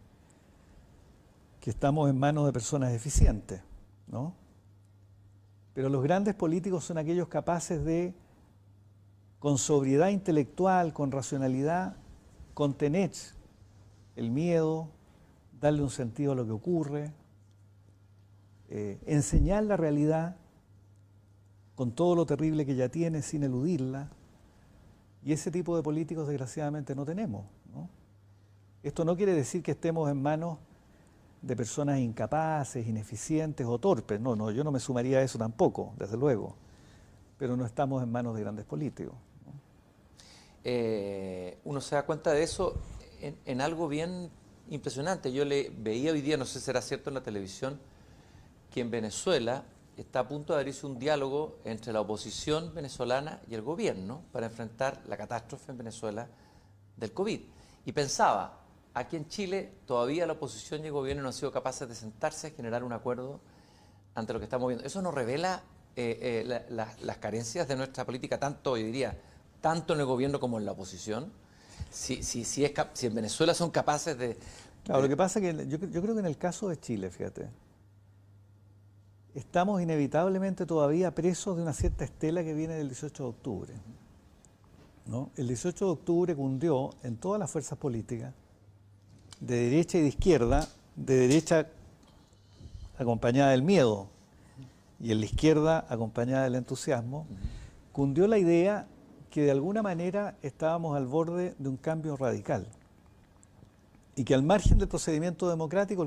estamos en manos de personas eficientes, ¿no? Pero los grandes políticos son aquellos capaces de, con sobriedad intelectual, con racionalidad, contener el miedo, darle un sentido a lo que ocurre, enseñar la realidad con todo lo terrible que ya tiene sin eludirla. Y ese tipo de políticos desgraciadamente no tenemos, ¿no? Esto no quiere decir que estemos en manos de personas incapaces, ineficientes o torpes. No, yo no me sumaría a eso tampoco, desde luego. Pero no estamos en manos de grandes políticos, ¿no? Uno se da cuenta de eso en algo bien impresionante. Yo le veía hoy día, no sé si será cierto en la televisión, que en Venezuela está a punto de abrirse un diálogo entre la oposición venezolana y el gobierno para enfrentar la catástrofe en Venezuela del COVID. Y pensaba, aquí en Chile todavía la oposición y el gobierno no han sido capaces de sentarse a generar un acuerdo ante lo que estamos viendo. Eso nos revela las carencias de nuestra política, tanto, yo diría, tanto en el gobierno como en la oposición? Si en Venezuela son capaces de... Claro, lo que pasa es que yo creo que en el caso de Chile, fíjate, estamos inevitablemente todavía presos de una cierta estela que viene del 18 de octubre. ¿No? El 18 de octubre cundió en todas las fuerzas políticas, de derecha y de izquierda, de derecha acompañada del miedo y en la izquierda acompañada del entusiasmo, cundió la idea que de alguna manera estábamos al borde de un cambio radical y que al margen del procedimiento democrático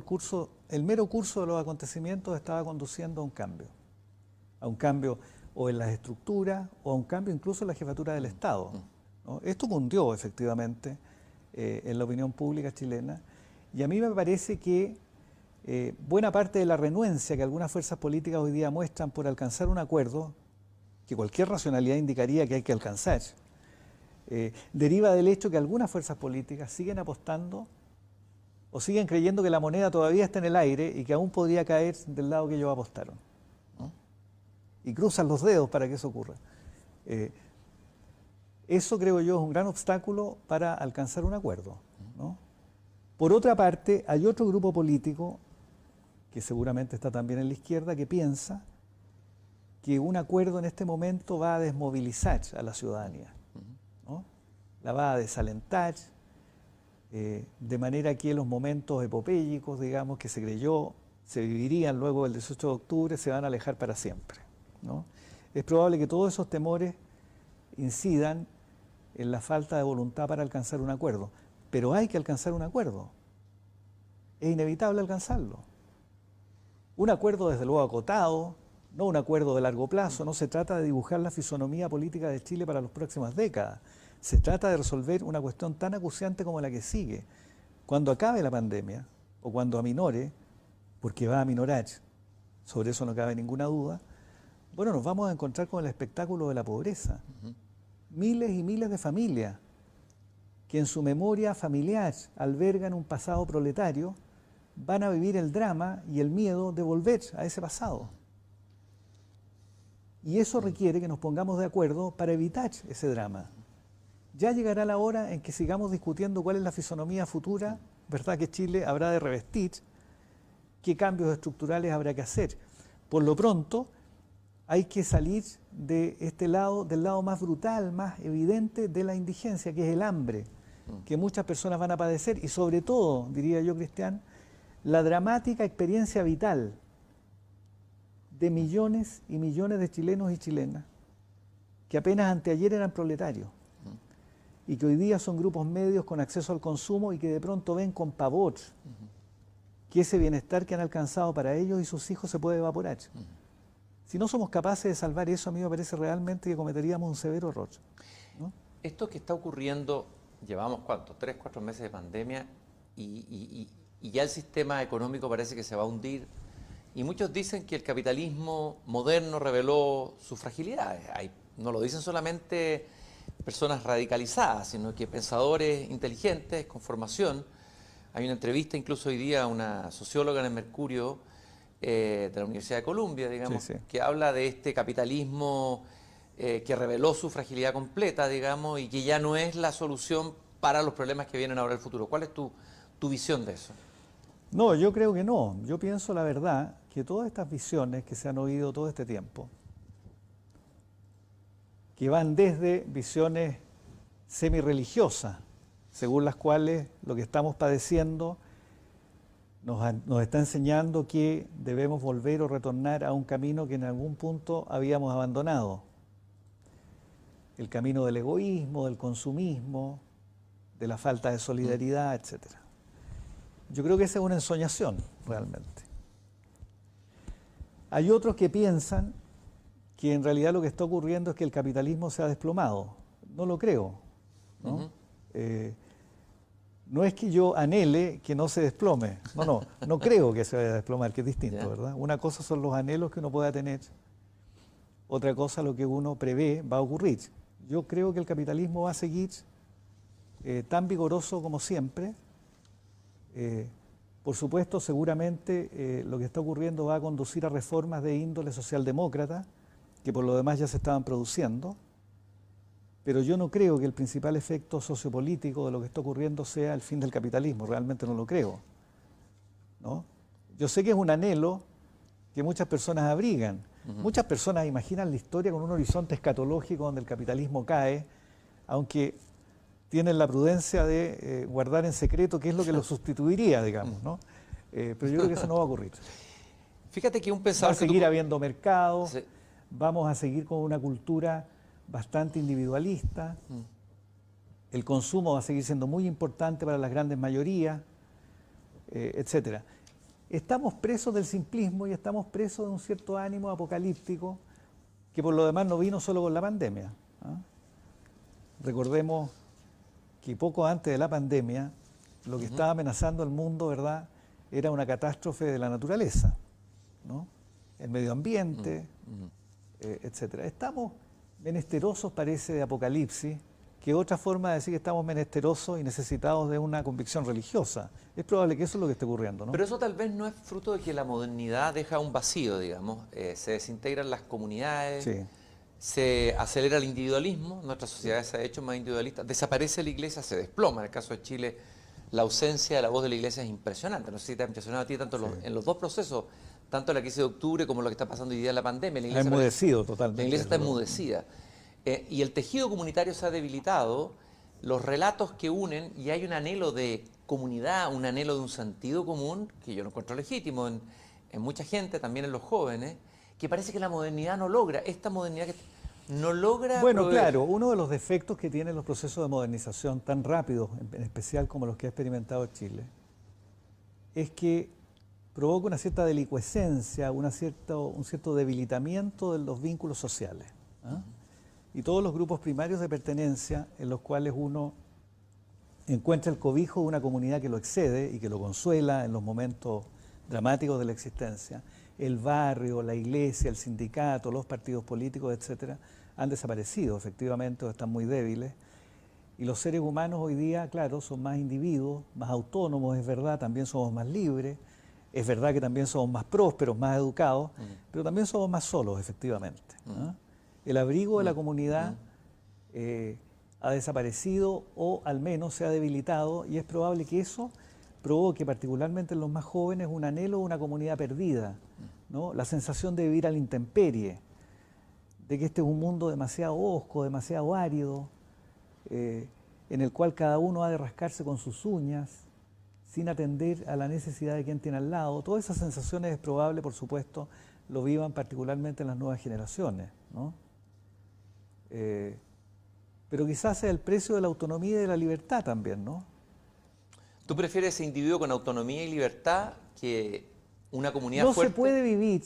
el mero curso de los acontecimientos estaba conduciendo a un cambio o en las estructuras o a un cambio incluso en la jefatura del Estado, ¿no? Esto cundió efectivamente en la opinión pública chilena y a mí me parece que buena parte de la renuencia que algunas fuerzas políticas hoy día muestran por alcanzar un acuerdo, que cualquier racionalidad indicaría que hay que alcanzar, deriva del hecho que algunas fuerzas políticas siguen apostando o siguen creyendo que la moneda todavía está en el aire y que aún podría caer del lado que ellos apostaron, ¿no? Y cruzan los dedos para que eso ocurra. Eso creo yo es un gran obstáculo para alcanzar un acuerdo, ¿no? Por otra parte, hay otro grupo político que seguramente está también en la izquierda que piensa que un acuerdo en este momento va a desmovilizar a la ciudadanía, ¿no? La va a desalentar, de manera que los momentos epopélicos, digamos, que se creyó se vivirían luego del 18 de octubre, se van a alejar para siempre, ¿no? Es probable que todos esos temores incidan en la falta de voluntad para alcanzar un acuerdo, pero hay que alcanzar un acuerdo, es inevitable alcanzarlo. Un acuerdo desde luego acotado, no un acuerdo de largo plazo, no se trata de dibujar la fisonomía política de Chile para las próximas décadas, se trata de resolver una cuestión tan acuciante como la que sigue. Cuando acabe la pandemia, o cuando aminore, porque va a aminorar, sobre eso no cabe ninguna duda, bueno, nos vamos a encontrar con el espectáculo de la pobreza. Miles y miles de familias que en su memoria familiar albergan un pasado proletario, van a vivir el drama y el miedo de volver a ese pasado. Y eso requiere que nos pongamos de acuerdo para evitar ese drama. Ya llegará la hora en que sigamos discutiendo cuál es la fisonomía futura, ¿verdad?, que Chile habrá de revestir, qué cambios estructurales habrá que hacer. Por lo pronto, hay que salir de este lado, del lado más brutal, más evidente de la indigencia, que es el hambre, que muchas personas van a padecer, y sobre todo, diría yo, Cristian, la dramática experiencia vital de millones y millones de chilenos y chilenas que apenas anteayer eran proletarios y que hoy día son grupos medios con acceso al consumo y que de pronto ven con pavor que ese bienestar que han alcanzado para ellos y sus hijos se puede evaporar. Si no somos capaces de salvar eso, a mí me parece realmente que cometeríamos un severo error, ¿no? Esto que está ocurriendo, llevamos ¿cuánto? 3, 4 meses de pandemia y ya el sistema económico parece que se va a hundir. Y muchos dicen que el capitalismo moderno reveló sus fragilidades. No lo dicen solamente personas radicalizadas, sino que pensadores inteligentes, con formación. Hay una entrevista incluso hoy día a una socióloga en el Mercurio de la Universidad de Columbia, digamos, Sí. que habla de este capitalismo que reveló su fragilidad completa, digamos, y que ya no es la solución para los problemas que vienen ahora en el futuro. ¿Cuál es tu visión de eso? No, yo creo que no. Yo pienso la verdad que todas estas visiones que se han oído todo este tiempo, que van desde visiones semi-religiosas, según las cuales lo que estamos padeciendo nos está enseñando que debemos volver o retornar a un camino que en algún punto habíamos abandonado. El camino del egoísmo, del consumismo, de la falta de solidaridad, etcétera. Yo creo que esa es una ensoñación, realmente. Hay otros que piensan que en realidad lo que está ocurriendo es que el capitalismo se ha desplomado. No lo creo, ¿no? No es que yo anhele que no se desplome. No creo que se vaya a desplomar, que es distinto, ¿verdad? Una cosa son los anhelos que uno pueda tener, otra cosa lo que uno prevé va a ocurrir. Yo creo que el capitalismo va a seguir tan vigoroso como siempre. Por supuesto, seguramente lo que está ocurriendo va a conducir a reformas de índole socialdemócrata, que por lo demás ya se estaban produciendo, pero yo no creo que el principal efecto sociopolítico de lo que está ocurriendo sea el fin del capitalismo, realmente no lo creo, ¿no? Yo sé que es un anhelo que muchas personas abrigan. Muchas personas imaginan la historia con un horizonte escatológico donde el capitalismo cae, aunque tienen la prudencia de guardar en secreto qué es lo que lo sustituiría, digamos, ¿no? Pero yo creo que eso no va a ocurrir. Fíjate que un Va pensador a seguir habiendo mercado, Sí. vamos a seguir con una cultura bastante individualista, el consumo va a seguir siendo muy importante para las grandes mayorías, etcétera. Estamos presos del simplismo y estamos presos de un cierto ánimo apocalíptico que por lo demás no vino solo con la pandemia, ¿ah? Recordemos que poco antes de la pandemia lo que estaba amenazando al mundo, ¿verdad?, era una catástrofe de la naturaleza, ¿no? El medio ambiente, etcétera. Estamos menesterosos, parece, de apocalipsis, que es otra forma de decir que estamos menesterosos y necesitados de una convicción religiosa. Es probable que eso es lo que esté ocurriendo, ¿no? Pero eso tal vez no es fruto de que la modernidad deja un vacío, digamos. Se desintegran las comunidades, Sí. se acelera el individualismo, nuestra sociedad se ha hecho más individualista, desaparece la iglesia, se desploma. En el caso de Chile, la ausencia de la voz de la iglesia es impresionante. No sé si te ha impresionado a ti tanto en los dos procesos, tanto la crisis de octubre como lo que está pasando hoy día en la pandemia. La Ha iglesia enmudecido totalmente. La iglesia está enmudecida. Y el tejido comunitario se ha debilitado, los relatos que unen, y hay un anhelo de comunidad, un anhelo de un sentido común, que yo lo encuentro legítimo en mucha gente, también en los jóvenes, que parece que la modernidad no logra, esta modernidad que no logra... Bueno, claro, uno de los defectos que tienen los procesos de modernización tan rápidos, en especial como los que ha experimentado Chile, es que provoca una cierta delicuescencia, un cierto debilitamiento de los vínculos sociales, ¿ah? Y todos los grupos primarios de pertenencia en los cuales uno encuentra el cobijo de una comunidad que lo excede y que lo consuela en los momentos dramáticos de la existencia, el barrio, la iglesia, el sindicato, los partidos políticos, etcétera, han desaparecido efectivamente o están muy débiles. Y los seres humanos hoy día, claro, son más individuos, más autónomos, es verdad, también somos más libres, es verdad que también somos más prósperos, más educados, pero también somos más solos, efectivamente, ¿no? El abrigo de la comunidad ha desaparecido o al menos se ha debilitado y es probable que eso provoque, particularmente en los más jóvenes, un anhelo de una comunidad perdida, ¿no? La sensación de vivir a la intemperie, de que este es un mundo demasiado hosco, demasiado árido, en el cual cada uno ha de rascarse con sus uñas, sin atender a la necesidad de quien tiene al lado. Todas esas sensaciones es probable, por supuesto, lo vivan particularmente en las nuevas generaciones, ¿no? Pero quizás sea el precio de la autonomía y de la libertad también, ¿no? ¿Tú prefieres ese individuo con autonomía y libertad que una comunidad No fuerte? se puede vivir,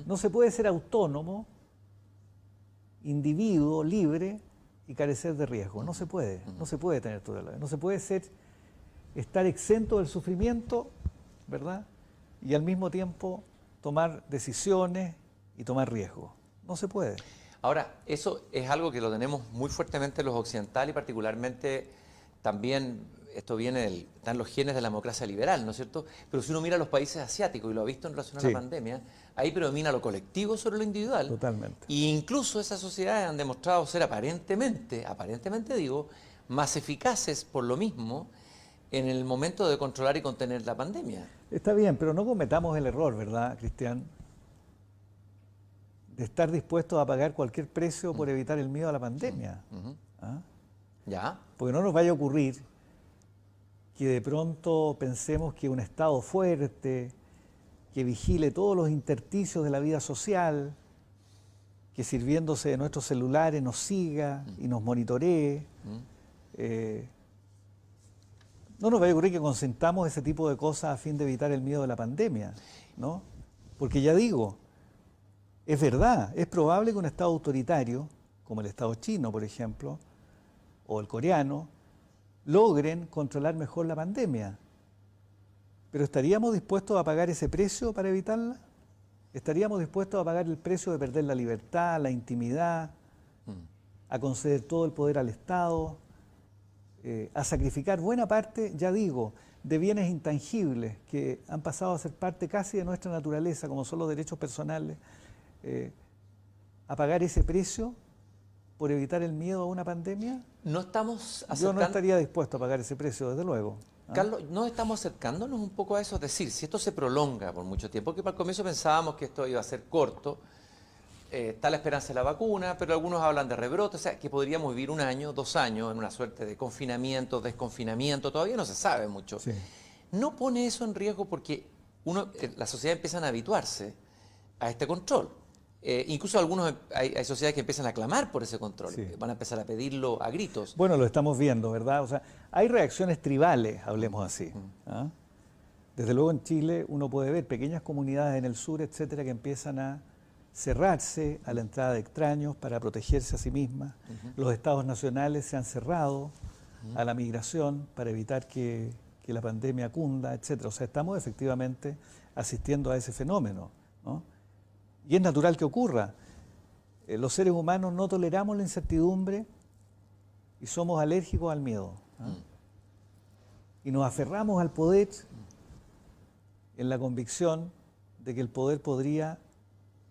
no se puede ser autónomo, individuo, libre y carecer de riesgo. No se puede, no se puede tener todo el... No se puede estar exento del sufrimiento, ¿verdad? Y al mismo tiempo tomar decisiones y tomar riesgo. No se puede. Ahora, eso es algo que lo tenemos muy fuertemente los occidentales y particularmente también, esto están los genes de la democracia liberal, ¿no es cierto? Pero si uno mira los países asiáticos y lo ha visto en relación a la pandemia, ahí predomina lo colectivo sobre lo individual. Totalmente. E incluso esas sociedades han demostrado ser aparentemente digo, más eficaces por lo mismo en el momento de controlar y contener la pandemia. Está bien, pero no cometamos el error, ¿verdad, Cristian?, de estar dispuestos a pagar cualquier precio por evitar el miedo a la pandemia. ¿Ah? ¿Ya? Porque no nos vaya a ocurrir que de pronto pensemos que un Estado fuerte, que vigile todos los intersticios de la vida social, que sirviéndose de nuestros celulares nos siga y nos monitoree. No nos vaya a ocurrir que consentamos ese tipo de cosas a fin de evitar el miedo de la pandemia, ¿no? Porque ya digo, es verdad, es probable que un Estado autoritario, como el Estado chino, por ejemplo, o el coreano, logren controlar mejor la pandemia. Pero ¿estaríamos dispuestos a pagar ese precio para evitarla? ¿Estaríamos dispuestos a pagar el precio de perder la libertad, la intimidad, a conceder todo el poder al Estado, a sacrificar buena parte, ya digo, de bienes intangibles que han pasado a ser parte casi de nuestra naturaleza, como son los derechos personales, a pagar ese precio por evitar el miedo a una pandemia? No estamos acercando... Yo no estaría dispuesto a pagar ese precio, desde luego. Carlos, ¿no estamos acercándonos un poco a eso? Es decir, si esto se prolonga por mucho tiempo, porque al comienzo pensábamos que esto iba a ser corto, está la esperanza de la vacuna, pero algunos hablan de rebrote, o sea, que podríamos vivir 1 año, 2 años en una suerte de confinamiento, desconfinamiento, todavía no se sabe mucho. Sí. ¿No pone eso en riesgo porque la sociedad empieza a habituarse a este control? Incluso hay sociedades que empiezan a clamar por ese control, Sí. van a empezar a pedirlo a gritos. Bueno, lo estamos viendo, ¿verdad? O sea, hay reacciones tribales, hablemos así. ¿Ah? Desde luego en Chile uno puede ver pequeñas comunidades en el sur, etcétera, que empiezan a cerrarse a la entrada de extraños para protegerse a sí mismas. Los estados nacionales se han cerrado a la migración para evitar que la pandemia cunda, etcétera. O sea, estamos efectivamente asistiendo a ese fenómeno, ¿no? Y es natural que ocurra. Los seres humanos no toleramos la incertidumbre y somos alérgicos al miedo. Y nos aferramos al poder en la convicción de que el poder podría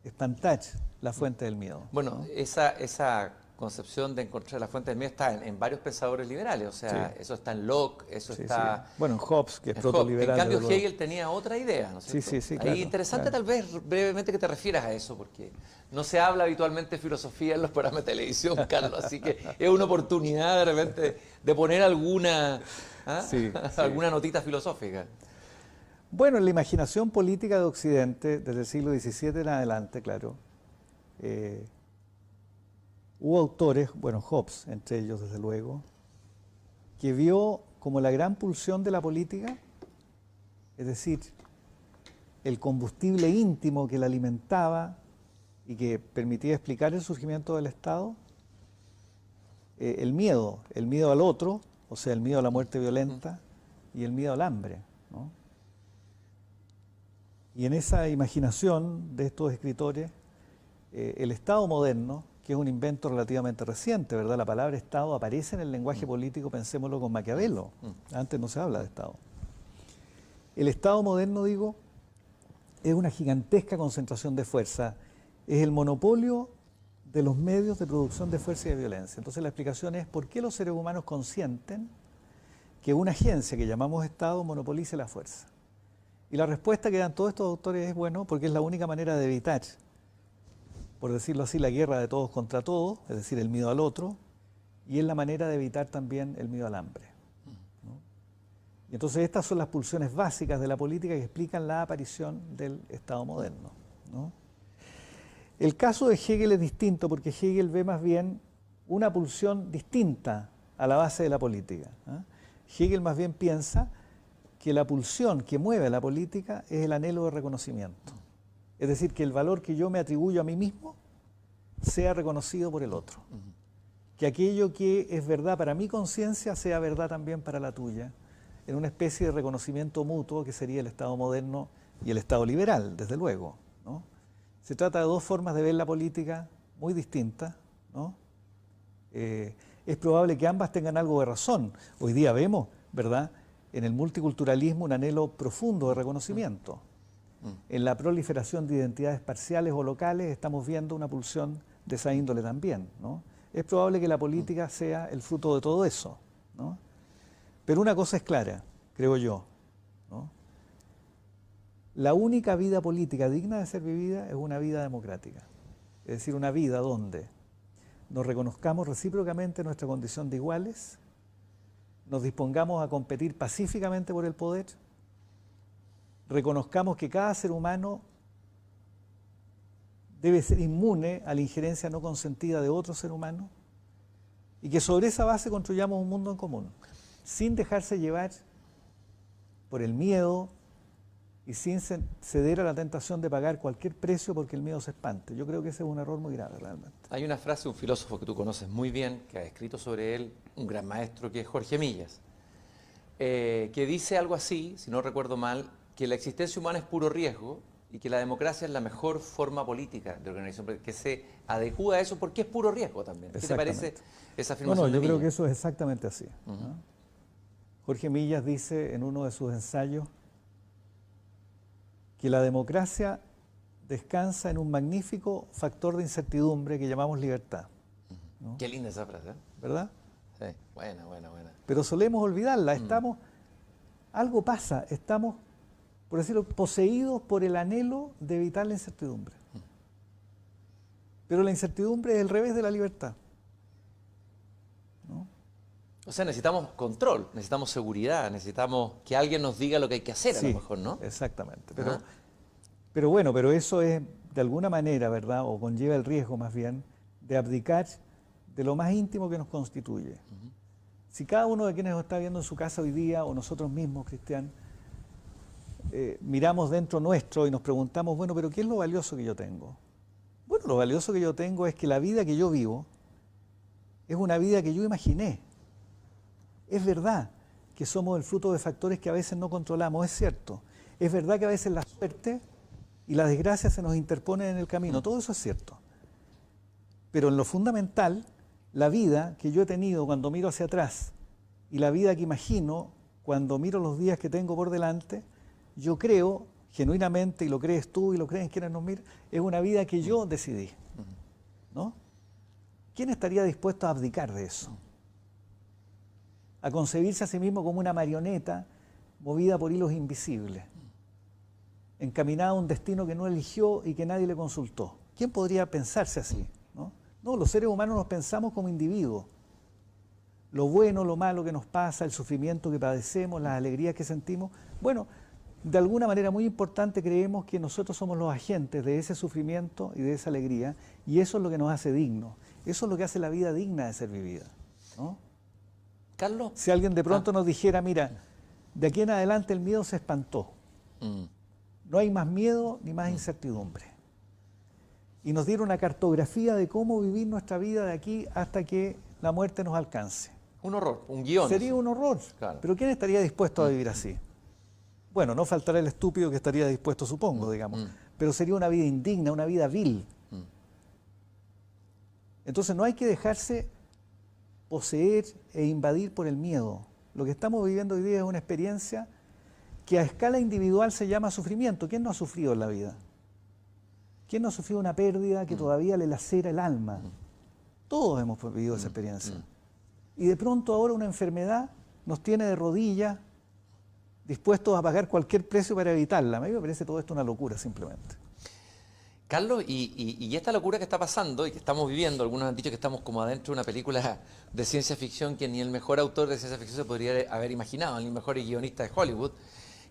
espantar la fuente del miedo. Bueno, ¿no? esa concepción de encontrar la fuente del miedo está en varios pensadores liberales, o sea, Sí. eso está en Locke, eso Sí, está... sí. Bueno, en Hobbes, que es en Hobbes. protoliberal. En cambio, de Hegel tenía otra idea, ¿no es Sí, cierto? sí, sí, Ahí claro, interesante claro. tal vez brevemente que te refieras a eso, porque no se habla habitualmente de filosofía en los programas de televisión, Carlos, así que es una oportunidad de repente de poner alguna, Sí, sí. alguna notita filosófica. Bueno, en la imaginación política de Occidente, desde el siglo XVII en adelante, claro, hubo autores, bueno, Hobbes entre ellos desde luego, que vio como la gran pulsión de la política, es decir, el combustible íntimo que la alimentaba y que permitía explicar el surgimiento del Estado, el miedo al otro, o sea, el miedo a la muerte violenta y el miedo al hambre, ¿no? Y en esa imaginación de estos escritores, el Estado moderno, que es un invento relativamente reciente, ¿verdad? La palabra Estado aparece en el lenguaje político, pensémoslo con Maquiavelo. Antes no se habla de Estado. El Estado moderno, digo, es una gigantesca concentración de fuerza, es el monopolio de los medios de producción de fuerza y de violencia. Entonces la explicación es por qué los seres humanos consienten que una agencia que llamamos Estado monopolice la fuerza. Y la respuesta que dan todos estos autores es, bueno, porque es la única manera de evitar, por decirlo así, la guerra de todos contra todos, es decir, el miedo al otro, y es la manera de evitar también el miedo al hambre, ¿no? Y entonces estas son las pulsiones básicas de la política que explican la aparición del Estado moderno, ¿no? El caso de Hegel es distinto porque Hegel ve más bien una pulsión distinta a la base de la política, ¿eh? Hegel más bien piensa que la pulsión que mueve a la política es el anhelo de reconocimiento. Es decir, que el valor que yo me atribuyo a mí mismo sea reconocido por el otro. Que aquello que es verdad para mi conciencia sea verdad también para la tuya, en una especie de reconocimiento mutuo que sería el Estado moderno y el Estado liberal, desde luego, ¿no? Se trata de dos formas de ver la política muy distintas, ¿no? Es probable que ambas tengan algo de razón. Hoy día vemos, ¿verdad?, en el multiculturalismo un anhelo profundo de reconocimiento. En la proliferación de identidades parciales o locales estamos viendo una pulsión de esa índole también, ¿no? Es probable que la política sea el fruto de todo eso, ¿no? Pero una cosa es clara, creo yo, ¿no? La única vida política digna de ser vivida es una vida democrática. Es decir, una vida donde nos reconozcamos recíprocamente nuestra condición de iguales, nos dispongamos a competir pacíficamente por el poder, reconozcamos que cada ser humano debe ser inmune a la injerencia no consentida de otro ser humano y que sobre esa base construyamos un mundo en común, sin dejarse llevar por el miedo y sin ceder a la tentación de pagar cualquier precio porque el miedo se espante. Yo creo que ese es un error muy grave realmente. Hay una frase de un filósofo que tú conoces muy bien, que ha escrito sobre él, un gran maestro, que es Jorge Millas, que dice algo así, si no recuerdo mal, que la existencia humana es puro riesgo y que la democracia es la mejor forma política de organización, que se adecúa a eso porque es puro riesgo también. ¿Qué te parece esa afirmación de yo creo Millas? que eso es exactamente así, ¿no? Jorge Millas dice en uno de sus ensayos que la democracia descansa en un magnífico factor de incertidumbre que llamamos libertad, ¿no? Qué linda esa frase, ¿eh? ¿Verdad? Sí, buena, buena, buena. Pero solemos olvidarla, algo pasa, estamos, por decirlo, poseídos por el anhelo de evitar la incertidumbre. Pero la incertidumbre es el revés de la libertad, ¿no? O sea, necesitamos control, necesitamos seguridad, necesitamos que alguien nos diga lo que hay que hacer, a lo mejor, ¿no? Exactamente. Pero bueno, pero eso es de alguna manera, ¿verdad? O conlleva el riesgo más bien de abdicar de lo más íntimo que nos constituye. Si cada uno de quienes nos está viendo en su casa hoy día, o nosotros mismos, Cristian, miramos dentro nuestro y nos preguntamos, bueno, pero ¿qué es lo valioso que yo tengo? Bueno, lo valioso que yo tengo es que la vida que yo vivo es una vida que yo imaginé. Es verdad que somos el fruto de factores que a veces no controlamos, es cierto. Es verdad que a veces la suerte y la desgracia se nos interponen en el camino, todo eso es cierto. Pero en lo fundamental, la vida que yo he tenido cuando miro hacia atrás y la vida que imagino cuando miro los días que tengo por delante, yo creo genuinamente, y lo crees tú y lo creen quienes nos miran, es una vida que yo decidí, ¿no? ¿Quién estaría dispuesto a abdicar de eso? A concebirse a sí mismo como una marioneta movida por hilos invisibles, encaminada a un destino que no eligió y que nadie le consultó. ¿Quién podría pensarse así? No, los seres humanos nos pensamos como individuos. Lo bueno, lo malo que nos pasa, el sufrimiento que padecemos, las alegrías que sentimos. Bueno, de alguna manera muy importante creemos que nosotros somos los agentes de ese sufrimiento y de esa alegría, y eso es lo que nos hace dignos. Eso es lo que hace la vida digna de ser vivida, ¿no? Carlos. Si alguien de pronto nos dijera, mira, de aquí en adelante el miedo se espantó. No hay más miedo ni más incertidumbre. Y nos diera una cartografía de cómo vivir nuestra vida de aquí hasta que la muerte nos alcance. Un horror, un guión. Sería un horror. Claro. Pero ¿quién estaría dispuesto a vivir así? Bueno, no faltará el estúpido que estaría dispuesto, supongo, digamos. Pero sería una vida indigna, una vida vil. Entonces no hay que dejarse poseer e invadir por el miedo. Lo que estamos viviendo hoy día es una experiencia que a escala individual se llama sufrimiento. ¿Quién no ha sufrido en la vida? ¿Quién no ha sufrido una pérdida que todavía le lacera el alma? Todos hemos vivido esa experiencia. Y de pronto ahora una enfermedad nos tiene de rodillas, dispuestos a pagar cualquier precio para evitarla. A mí me parece todo esto una locura, simplemente. Carlos, y esta locura que está pasando y que estamos viviendo, algunos han dicho que estamos como adentro de una película de ciencia ficción que ni el mejor autor de ciencia ficción se podría haber imaginado, ni el mejor guionista de Hollywood,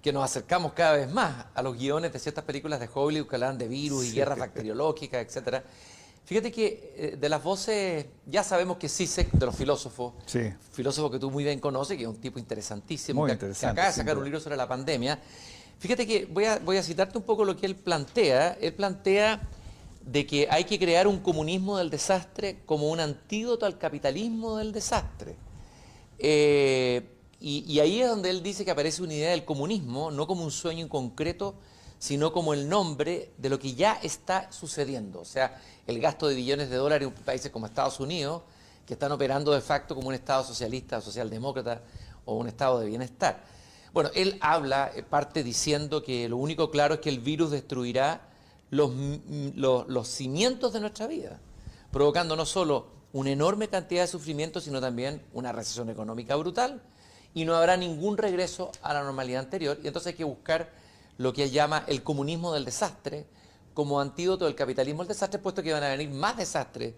que nos acercamos cada vez más a los guiones de ciertas películas de Hollywood que hablan de virus y guerras bacteriológicas, etcétera. Fíjate que de las voces, ya sabemos que Zizek, de los filósofos, filósofo que tú muy bien conoces, que es un tipo interesantísimo, que acaba de sacar un libro sobre la pandemia. Fíjate que voy a citarte un poco lo que él plantea. Él plantea de que hay que crear un comunismo del desastre como un antídoto al capitalismo del desastre. Y ahí es donde él dice que aparece una idea del comunismo, no como un sueño en concreto, sino como el nombre de lo que ya está sucediendo. O sea, el gasto de billones de dólares en países como Estados Unidos, que están operando de facto como un Estado socialista o socialdemócrata o un Estado de bienestar. Bueno, él parte diciendo que lo único claro es que el virus destruirá los cimientos de nuestra vida, provocando no solo una enorme cantidad de sufrimiento, sino también una recesión económica brutal, y no habrá ningún regreso a la normalidad anterior, y entonces hay que buscar lo que él llama el comunismo del desastre como antídoto del capitalismo del desastre, puesto que van a venir más desastres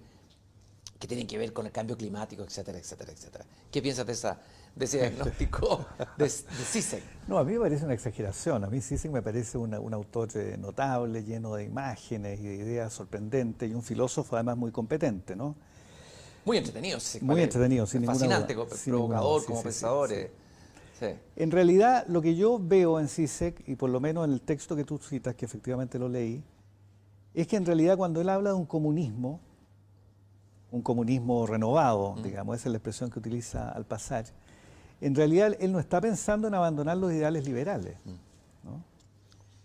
que tienen que ver con el cambio climático, etcétera, etcétera, etcétera. ¿Qué piensas de ese diagnóstico de Zizek? No, a mí me parece una exageración. A mí Zizek me parece un autor notable, lleno de imágenes y de ideas sorprendentes, y un filósofo además muy competente, ¿no? Muy entretenido, Zizek. Muy entretenido, sin ninguna duda. Fascinante, provocador, como pensador. Sí. En realidad, lo que yo veo en Zizek, y por lo menos en el texto que tú citas, que efectivamente lo leí, es que en realidad cuando él habla de un comunismo renovado, digamos, esa es la expresión que utiliza al pasar, en realidad él no está pensando en abandonar los ideales liberales, ¿no?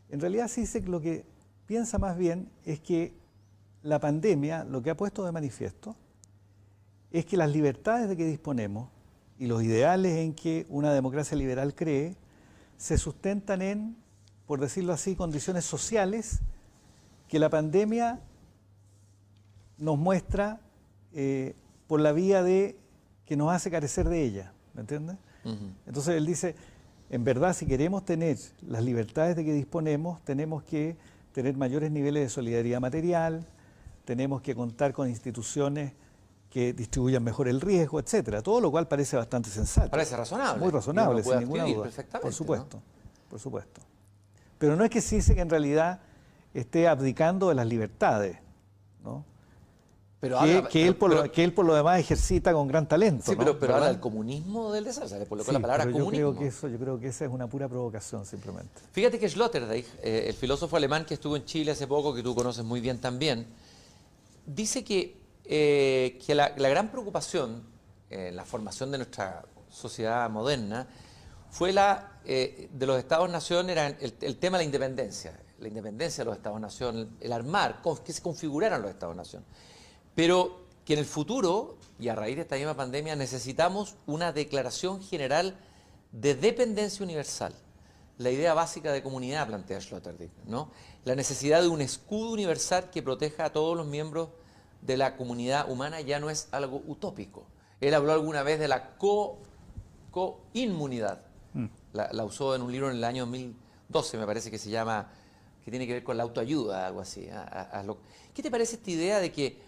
En realidad Zizek lo que piensa más bien es que la pandemia lo que ha puesto de manifiesto es que las libertades de que disponemos y los ideales en que una democracia liberal cree se sustentan en, por decirlo así, condiciones sociales que la pandemia nos muestra por la vía de que nos hace carecer de ella, ¿me entiendes? Entonces él dice, en verdad, si queremos tener las libertades de que disponemos, tenemos que tener mayores niveles de solidaridad material, tenemos que contar con instituciones que distribuyan mejor el riesgo, etcétera. Todo lo cual parece bastante sensato. Parece razonable. Muy razonable, sin ninguna duda. Por supuesto, por supuesto. Pero no es que se dice que en realidad esté abdicando de las libertades, ¿no? Pero que él por lo demás ejercita con gran talento. Sí, ¿no? pero habla del comunismo del desastre, le colocó la palabra comunismo. Yo creo que esa es una pura provocación simplemente. Fíjate que Sloterdijk, el filósofo alemán que estuvo en Chile hace poco, que tú conoces muy bien también, dice que la gran preocupación en la formación de nuestra sociedad moderna fue de los Estados-nación, era el tema de la independencia de los Estados-nación, el armar, que se configuraran los Estados-nación. Pero que en el futuro, y a raíz de esta misma pandemia, necesitamos una declaración general de dependencia universal. La idea básica de comunidad, plantea Sloterdijk, ¿no? La necesidad de un escudo universal que proteja a todos los miembros de la comunidad humana ya no es algo utópico. Él habló alguna vez de la coinmunidad. La usó en un libro en el año 2012, me parece que se llama, que tiene que ver con la autoayuda, algo así. ¿Qué te parece esta idea de que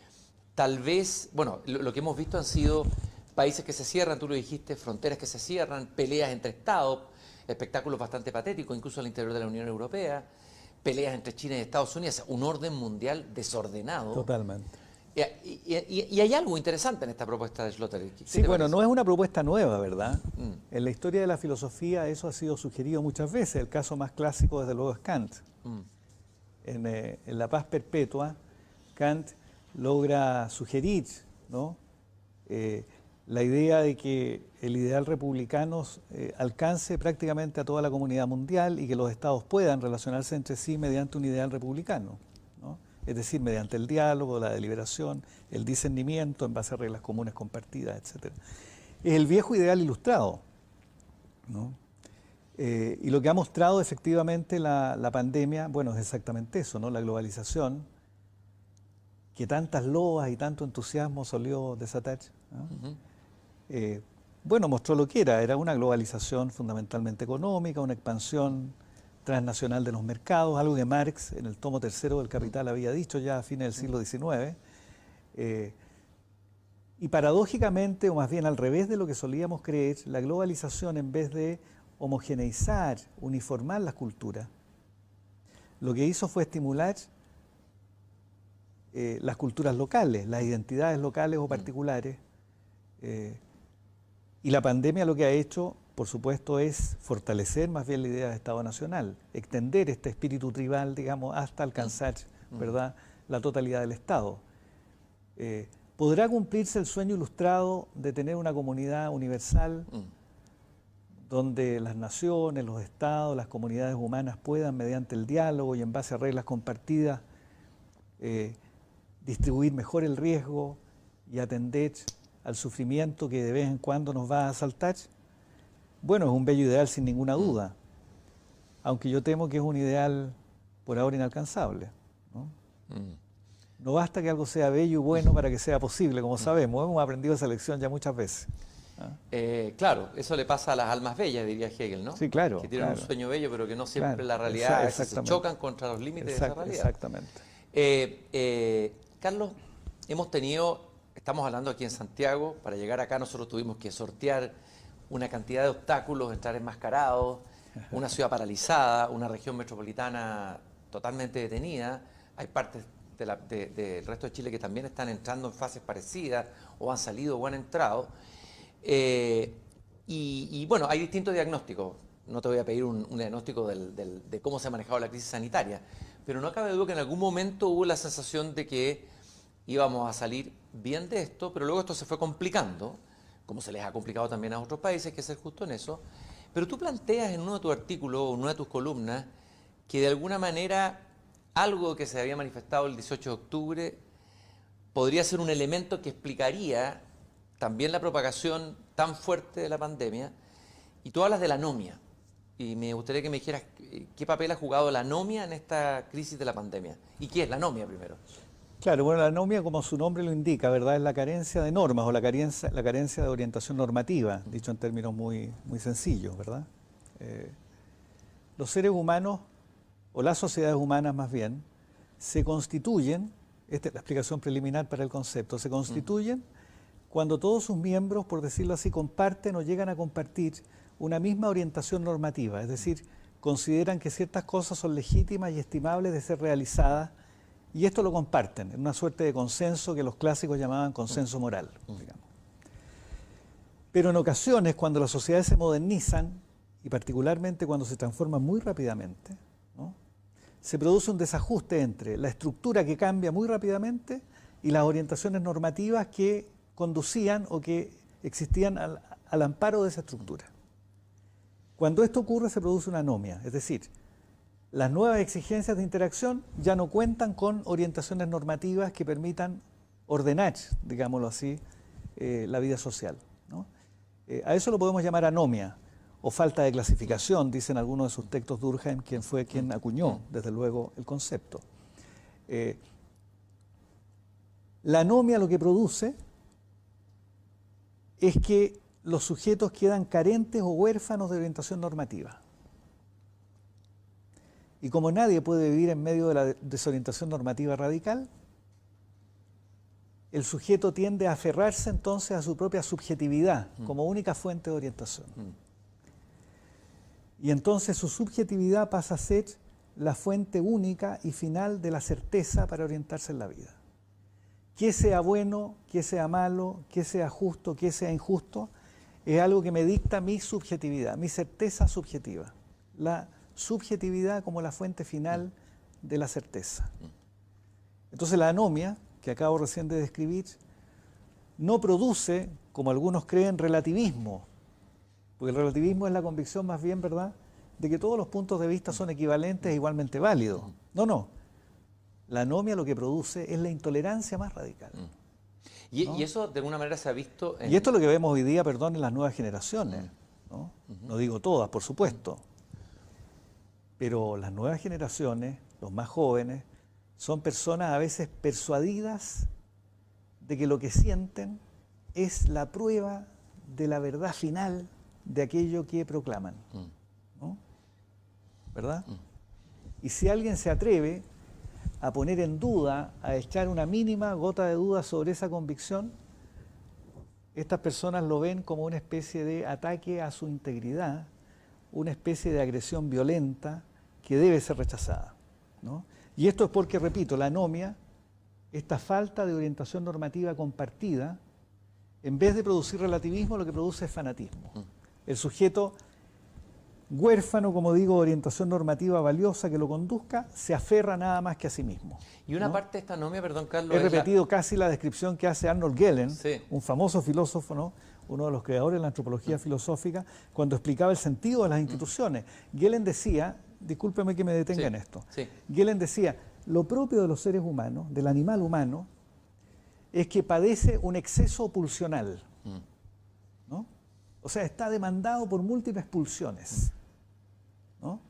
tal vez, bueno, lo que hemos visto han sido países que se cierran, tú lo dijiste, fronteras que se cierran, peleas entre estados, espectáculos bastante patéticos, incluso al interior de la Unión Europea, peleas entre China y Estados Unidos, un orden mundial desordenado. Totalmente. Y hay algo interesante en esta propuesta de Sloterdijk. Sí, bueno, no es una propuesta nueva, ¿verdad? En la historia de la filosofía eso ha sido sugerido muchas veces. El caso más clásico, desde luego, es Kant. En La paz perpetua, Kant logra sugerir, ¿no? La idea de que el ideal republicano alcance prácticamente a toda la comunidad mundial y que los estados puedan relacionarse entre sí mediante un ideal republicano, ¿no? Es decir, mediante el diálogo, la deliberación, el discernimiento en base a reglas comunes compartidas, etc. Es el viejo ideal ilustrado, ¿no? Y lo que ha mostrado efectivamente la pandemia, bueno, es exactamente eso, ¿no? La globalización, que tantas loas y tanto entusiasmo solió desatar, ¿no? Bueno, mostró lo que era una globalización fundamentalmente económica, una expansión transnacional de los mercados, algo que Marx en el tomo tercero del Capital había dicho ya a fines del siglo XIX, y paradójicamente, o más bien al revés de lo que solíamos creer, la globalización, en vez de homogeneizar, uniformar las culturas, lo que hizo fue estimular las culturas locales, las identidades locales o particulares, y la pandemia lo que ha hecho, por supuesto, es fortalecer más bien la idea de Estado Nacional, extender este espíritu tribal, digamos, hasta alcanzar, ¿verdad?, la totalidad del Estado. ¿Podrá cumplirse el sueño ilustrado de tener una comunidad universal donde las naciones, los estados, las comunidades humanas puedan, mediante el diálogo y en base a reglas compartidas, distribuir mejor el riesgo y atender al sufrimiento que de vez en cuando nos va a asaltar? Bueno, es un bello ideal sin ninguna duda, aunque yo temo que es un ideal por ahora inalcanzable, ¿no? No basta que algo sea bello y bueno para que sea posible, como sabemos, hemos aprendido esa lección ya muchas veces. Claro, eso le pasa a las almas bellas, diría Hegel, ¿no? Sí, claro. Que tienen un sueño bello, pero que no siempre claro, la realidad, se chocan contra los límites de esa realidad. Exactamente. Carlos, estamos hablando aquí en Santiago, para llegar acá nosotros tuvimos que sortear una cantidad de obstáculos, entrar enmascarados, una ciudad paralizada, una región metropolitana totalmente detenida, hay partes del resto de Chile que también están entrando en fases parecidas, o han salido o han entrado. Y bueno, hay distintos diagnósticos. No te voy a pedir un diagnóstico de cómo se ha manejado la crisis sanitaria, pero no cabe duda que en algún momento hubo la sensación de que íbamos a salir bien de esto, pero luego esto se fue complicando, como se les ha complicado también a otros países, hay que ser justo en eso. Pero tú planteas en uno de tus artículos o en una de tus columnas que de alguna manera algo que se había manifestado el 18 de octubre podría ser un elemento que explicaría también la propagación tan fuerte de la pandemia, y tú hablas de la anomia. y me gustaría que me dijeras qué papel ha jugado la anomia en esta crisis de la pandemia. ¿Y qué es la anomia primero? Claro, bueno, la anomia, como su nombre lo indica, ¿verdad? Es la carencia de normas o la carencia de orientación normativa, dicho en términos muy, muy sencillos, ¿verdad? Los seres humanos, o las sociedades humanas más bien, se constituyen, esta es la explicación preliminar para el concepto, se constituyen cuando todos sus miembros, por decirlo así, comparten o llegan a compartir una misma orientación normativa, es decir, consideran que ciertas cosas son legítimas y estimables de ser realizadas, y esto lo comparten en una suerte de consenso que los clásicos llamaban consenso moral, digamos. Pero en ocasiones, cuando las sociedades se modernizan, y particularmente cuando se transforman muy rápidamente, ¿no?, se produce un desajuste entre la estructura que cambia muy rápidamente y las orientaciones normativas que conducían o que existían al amparo de esa estructura. Cuando esto ocurre se produce una anomia, es decir, las nuevas exigencias de interacción ya no cuentan con orientaciones normativas que permitan ordenar, digámoslo así, la vida social, ¿no? A eso lo podemos llamar anomia o falta de clasificación, dicen algunos de sus textos Durkheim, quien fue quien acuñó, desde luego, el concepto. La anomia lo que produce es que los sujetos quedan carentes o huérfanos de orientación normativa. Y como nadie puede vivir en medio de la desorientación normativa radical, el sujeto tiende a aferrarse entonces a su propia subjetividad como única fuente de orientación. Y entonces su subjetividad pasa a ser la fuente única y final de la certeza para orientarse en la vida. Que sea bueno, que sea malo, que sea justo, que sea injusto, es algo que me dicta mi subjetividad, mi certeza subjetiva. La subjetividad como la fuente final de la certeza. Entonces la anomia, que acabo recién de describir, no produce, como algunos creen, relativismo, porque el relativismo es la convicción más bien, ¿verdad?, de que todos los puntos de vista son equivalentes e igualmente válidos. No, no. La anomia lo que produce es la intolerancia más radical. ¿No? Y eso de alguna manera se ha visto... Y esto es lo que vemos hoy día, perdón, en las nuevas generaciones, ¿no? No digo todas, por supuesto. Pero las nuevas generaciones, los más jóvenes, son personas a veces persuadidas de que lo que sienten es la prueba de la verdad final de aquello que proclaman, ¿no? ¿Verdad? Y si alguien se atreve a poner en duda, a echar una mínima gota de duda sobre esa convicción, estas personas lo ven como una especie de ataque a su integridad, una especie de agresión violenta que debe ser rechazada, ¿no? Y esto es porque, repito, la anomia, esta falta de orientación normativa compartida, en vez de producir relativismo, lo que produce es fanatismo. El sujeto huérfano, como digo, de orientación normativa valiosa que lo conduzca, se aferra nada más que a sí mismo. Y una, ¿no?, parte de esta anomia, perdón, Carlos... He repetido casi la descripción que hace Arnold Gehlen, sí, un famoso filósofo, ¿no?, uno de los creadores de la antropología filosófica, cuando explicaba el sentido de las instituciones. Gehlen decía, discúlpeme que me detenga en esto, Gehlen decía, lo propio de los seres humanos, del animal humano, es que padece un exceso pulsional, ¿no? O sea, está demandado por múltiples pulsiones, ¿no?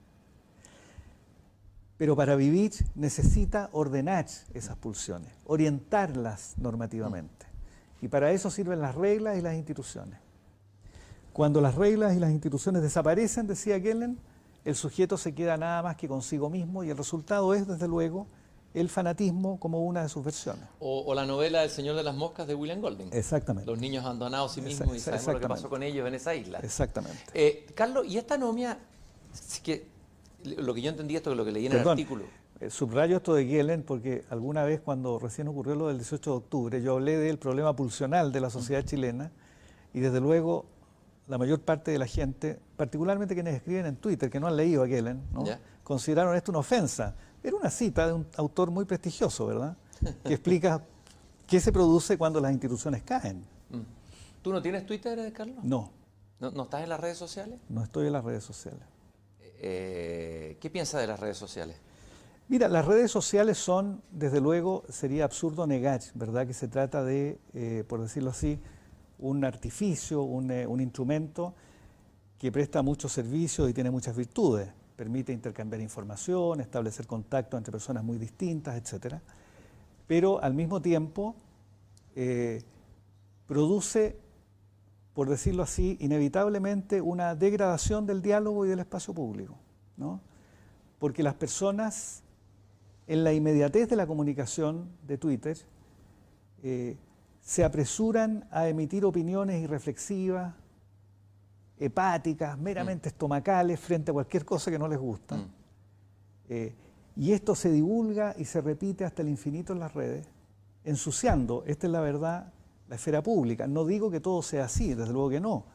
Pero para vivir necesita ordenar esas pulsiones, orientarlas normativamente. Y para eso sirven las reglas y las instituciones. Cuando las reglas y las instituciones desaparecen, decía Gehlen, el sujeto se queda nada más que consigo mismo y el resultado es, desde luego, el fanatismo como una de sus versiones. O la novela El Señor de las Moscas de William Golding. Exactamente. Los niños abandonados a sí mismos y sabemos lo que pasó con ellos en esa isla. Exactamente. Carlos, y esta anomia, que lo que yo entendí, esto es lo que leí en el artículo. Subrayo esto de Gehlen porque alguna vez cuando recién ocurrió lo del 18 de octubre, yo hablé del problema pulsional de la sociedad chilena y desde luego la mayor parte de la gente, particularmente quienes escriben en Twitter, que no han leído a Gehlen, ¿no?, consideraron esto una ofensa. Era una cita de un autor muy prestigioso, ¿verdad?, que explica qué se produce cuando las instituciones caen. ¿Tú no tienes Twitter, Carlos? No. ¿No estás en las redes sociales? No estoy en las redes sociales. ¿Qué piensas de las redes sociales? Mira, las redes sociales son, desde luego, sería absurdo negar, ¿verdad?, que se trata de, por decirlo así, un artificio, un instrumento que presta muchos servicios y tiene muchas virtudes. Permite intercambiar información, establecer contacto entre personas muy distintas, etcétera. Pero al mismo tiempo produce, por decirlo así, inevitablemente una degradación del diálogo y del espacio público, ¿no? Porque las personas, en la inmediatez de la comunicación de Twitter, se apresuran a emitir opiniones irreflexivas, hepáticas, meramente estomacales frente a cualquier cosa que no les gusta. Y esto se divulga y se repite hasta el infinito en las redes, ensuciando, esta es la verdad, la esfera pública. No digo que todo sea así, desde luego que no,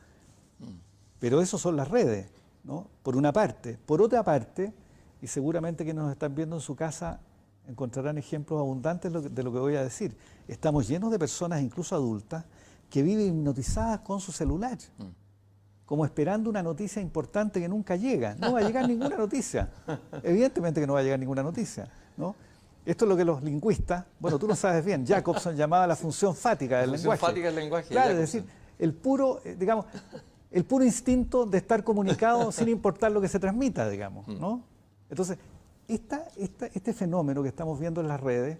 pero eso son las redes, ¿no? Por una parte. Por otra parte, y seguramente que nos están viendo en su casa encontrarán ejemplos abundantes de lo que voy a decir. Estamos llenos de personas, incluso adultas, que viven hipnotizadas con su celular, como esperando una noticia importante que nunca llega. No va a llegar ninguna noticia. Evidentemente que no va a llegar ninguna noticia, ¿no? Esto es lo que los lingüistas, bueno, tú lo sabes bien, Jacobson llamaba la función fática del lenguaje. Función fática del lenguaje. Claro, es decir, el puro, digamos, el puro instinto de estar comunicado sin importar lo que se transmita, digamos, ¿no? Entonces, este fenómeno que estamos viendo en las redes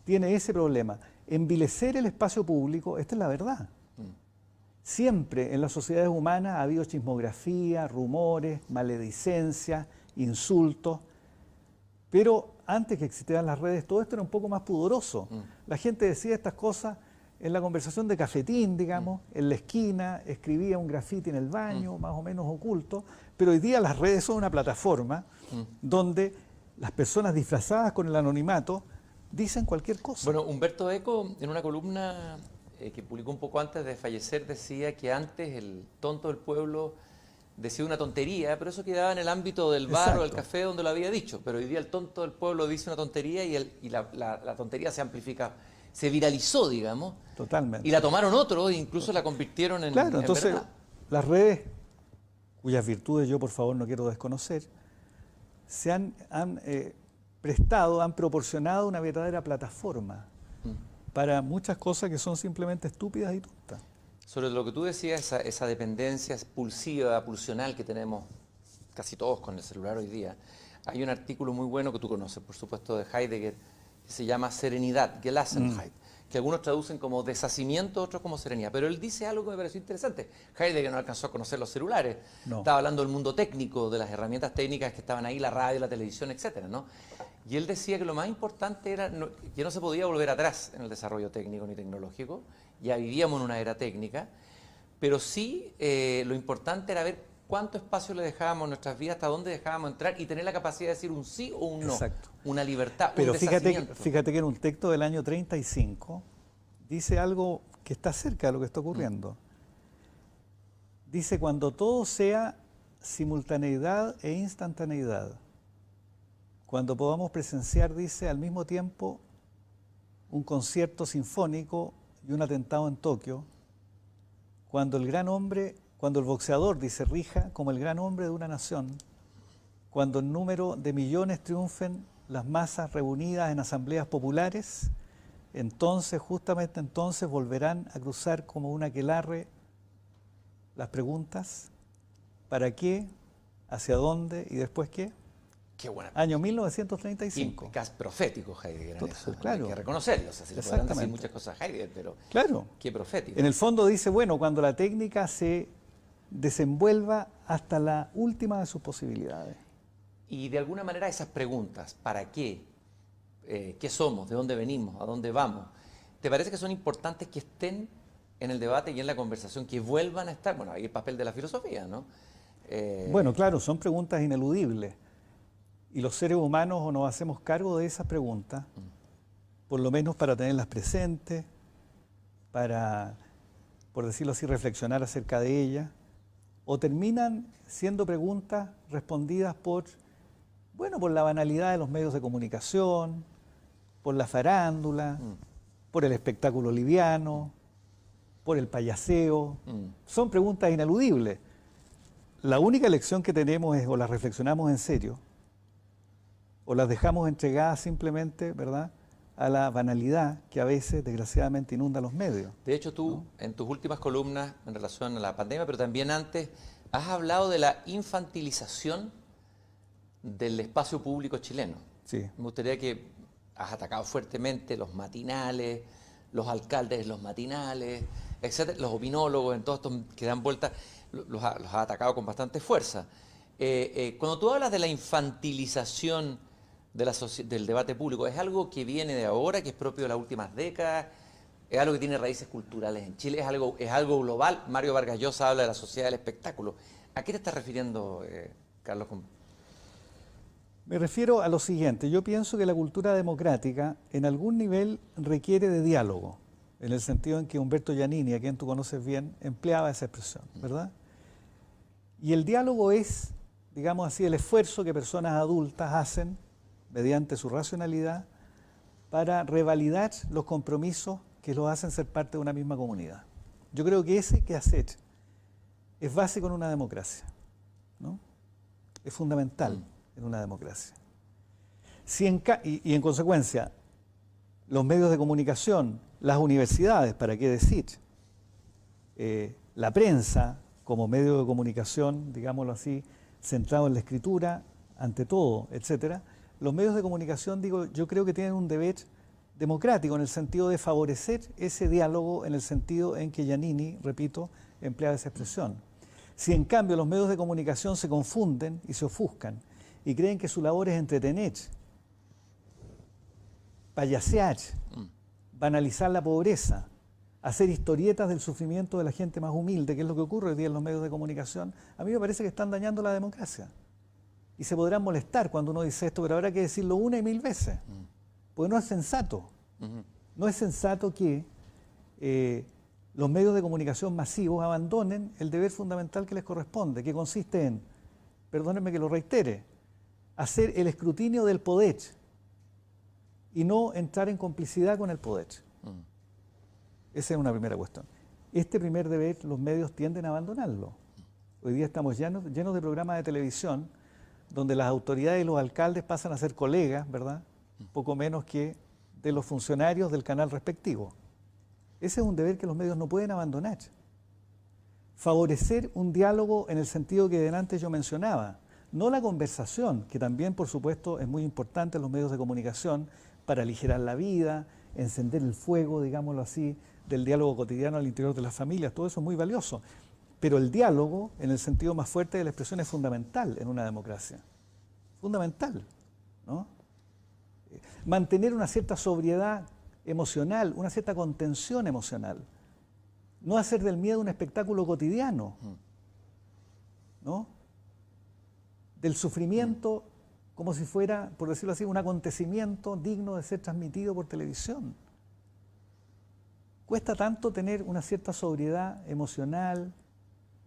tiene ese problema. Envilecer el espacio público, esta es la verdad. Siempre en las sociedades humanas ha habido chismografía, rumores, maledicencia, insultos, pero antes que existieran las redes todo esto era un poco más pudoroso. La gente decía estas cosas en la conversación de cafetín, digamos, en la esquina, escribía un grafiti en el baño, más o menos oculto, pero hoy día las redes son una plataforma donde las personas disfrazadas con el anonimato dicen cualquier cosa. Bueno, Humberto Eco, en una columna que publicó un poco antes de fallecer, decía que antes el tonto del pueblo decía una tontería, pero eso quedaba en el ámbito del bar o del café donde lo había dicho. Pero hoy día el tonto del pueblo dice una tontería y la tontería se amplifica, se viralizó, digamos. Totalmente. Y la tomaron otros e incluso la convirtieron en Claro, entonces verdad. Las redes, cuyas virtudes yo por favor no quiero desconocer, se han prestado, han proporcionado una verdadera plataforma para muchas cosas que son simplemente estúpidas y tontas. Sobre lo que tú decías, esa dependencia pulsiva, pulsional que tenemos casi todos con el celular hoy día, hay un artículo muy bueno que tú conoces, por supuesto, de Heidegger, que se llama Serenidad, Gelassenheit, que algunos traducen como deshacimiento, otros como serenidad. Pero él dice algo que me pareció interesante. Heidegger no alcanzó a conocer los celulares, estaba hablando del mundo técnico, de las herramientas técnicas que estaban ahí, la radio, la televisión, etcétera, ¿no? Y él decía que lo más importante era que no se podía volver atrás en el desarrollo técnico ni tecnológico, ya vivíamos en una era técnica, pero sí lo importante era ver cuánto espacio le dejábamos en nuestras vidas, hasta dónde dejábamos entrar y tener la capacidad de decir un sí o un no. Exacto. Una libertad, pero un deshacimiento. fíjate que en un texto del año 35 dice algo que está cerca de lo que está ocurriendo. Dice, cuando todo sea simultaneidad e instantaneidad, cuando podamos presenciar, dice, al mismo tiempo un concierto sinfónico y un atentado en Tokio, cuando el boxeador, dice, rija como el gran hombre de una nación, cuando el número de millones triunfen las masas reunidas en asambleas populares, entonces, justamente entonces, volverán a cruzar como un aquelarre las preguntas, ¿para qué? ¿Hacia dónde? ¿Y después qué? Qué buena. Año 1935. Casi profético Heidegger en eso. Claro. Hay que reconocerlo. O sea, se le podrán decir muchas cosas a Heidegger, pero claro. Qué profético. En el fondo dice, bueno, cuando la técnica se desenvuelva hasta la última de sus posibilidades. Y de alguna manera esas preguntas, ¿para qué? ¿Qué somos? ¿De dónde venimos? ¿A dónde vamos? ¿Te parece que son importantes que estén en el debate y en la conversación, que vuelvan a estar? Bueno, ahí el papel de la filosofía, ¿no? Bueno, claro, son preguntas ineludibles. Y los seres humanos o nos hacemos cargo de esas preguntas, por lo menos para tenerlas presentes, para, por decirlo así, reflexionar acerca de ellas, o terminan siendo preguntas respondidas por la banalidad de los medios de comunicación, por la farándula, por el espectáculo liviano, por el payaseo. Son preguntas ineludibles. La única elección que tenemos es o las reflexionamos en serio, o las dejamos entregadas simplemente, ¿verdad?, a la banalidad que a veces, desgraciadamente, inunda los medios. De hecho, tú, en tus últimas columnas en relación a la pandemia, pero también antes, Has hablado de la infantilización del espacio público chileno. Sí. Me gustaría que has atacado fuertemente los matinales, los alcaldes en los matinales, etcétera, los opinólogos, en todos estos que dan vueltas, los has atacado con bastante fuerza. Cuando tú hablas de la infantilización de del debate público, ¿es algo que viene de ahora, que es propio de las últimas décadas? ¿Es algo que tiene raíces culturales en Chile? ¿Es algo global? Mario Vargas Llosa habla de la sociedad del espectáculo. ¿A qué te estás refiriendo, Carlos? Me refiero a lo siguiente. Yo pienso que la cultura democrática en algún nivel requiere de diálogo, en el sentido en que Humberto Giannini, a quien tú conoces bien, empleaba esa expresión, ¿verdad? Y el diálogo es, digamos así, el esfuerzo que personas adultas hacen mediante su racionalidad para revalidar los compromisos que los hacen ser parte de una misma comunidad. Yo creo que ese quehacer es básico en una democracia, ¿no? Es fundamental en una democracia. Y en consecuencia, los medios de comunicación, las universidades, ¿para qué decir? La prensa, como medio de comunicación, digámoslo así, centrado en la escritura, ante todo, etcétera. Los medios de comunicación, digo, yo creo que tienen un deber democrático en el sentido de favorecer ese diálogo, en el sentido en que Giannini, repito, empleaba esa expresión. Si en cambio los medios de comunicación se confunden y se ofuscan y creen que su labor es entretener, payasear, banalizar la pobreza, hacer historietas del sufrimiento de la gente más humilde, que es lo que ocurre hoy día en los medios de comunicación, a mí me parece que están dañando la democracia. Y se podrán molestar cuando uno dice esto, pero habrá que decirlo una y mil veces, porque no es sensato. No es sensato que los medios de comunicación masivos abandonen el deber fundamental que les corresponde, que consiste en, perdónenme que lo reitere, hacer el escrutinio del poder y no entrar en complicidad con el poder. Esa es una primera cuestión. Este primer deber los medios tienden a abandonarlo. Hoy día estamos llenos de programas de televisión donde las autoridades y los alcaldes pasan a ser colegas, ¿verdad? Poco menos que de los funcionarios del canal respectivo. Ese es un deber que los medios no pueden abandonar. Favorecer un diálogo en el sentido que delante yo mencionaba, no la conversación, que también por supuesto es muy importante en los medios de comunicación para aligerar la vida, encender el fuego, digámoslo así, del diálogo cotidiano al interior de las familias, todo eso es muy valioso. Pero el diálogo, en el sentido más fuerte de la expresión, es fundamental en una democracia. Fundamental, ¿no? Mantener una cierta sobriedad emocional, una cierta contención emocional. No hacer del miedo un espectáculo cotidiano, ¿no? Del sufrimiento como si fuera, por decirlo así, un acontecimiento digno de ser transmitido por televisión. Cuesta tanto tener una cierta sobriedad emocional,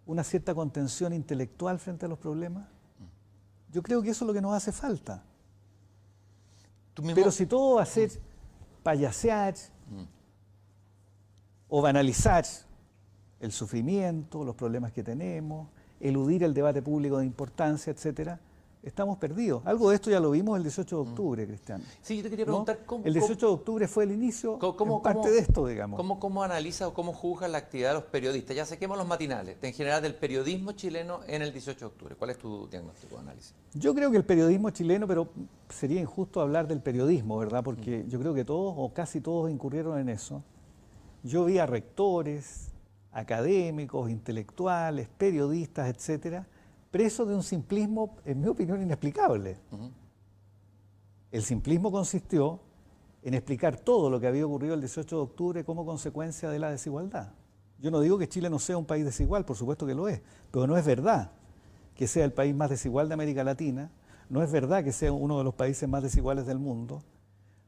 una cierta contención intelectual frente a los problemas. Yo creo que eso es lo que nos hace falta. Pero si todo va a ser payasear o banalizar el sufrimiento, los problemas que tenemos, eludir el debate público de importancia, etcétera, estamos perdidos. Algo de esto ya lo vimos el 18 de octubre, Cristian. Sí, yo te quería preguntar, ¿no? El 18 de octubre fue el inicio, parte de esto, digamos. ¿Cómo analiza o cómo juzga la actividad de los periodistas? Ya saquemos los matinales, en general del periodismo chileno en el 18 de octubre. ¿Cuál es tu diagnóstico de análisis? Yo creo que el periodismo chileno, pero sería injusto hablar del periodismo, ¿verdad? Porque yo creo que todos o casi todos incurrieron en eso. Yo vi a rectores, académicos, intelectuales, periodistas, etcétera, presos de un simplismo, en mi opinión, inexplicable. El simplismo consistió en explicar todo lo que había ocurrido el 18 de octubre como consecuencia de la desigualdad. Yo no digo que Chile no sea un país desigual, por supuesto que lo es, pero no es verdad que sea el país más desigual de América Latina, no es verdad que sea uno de los países más desiguales del mundo,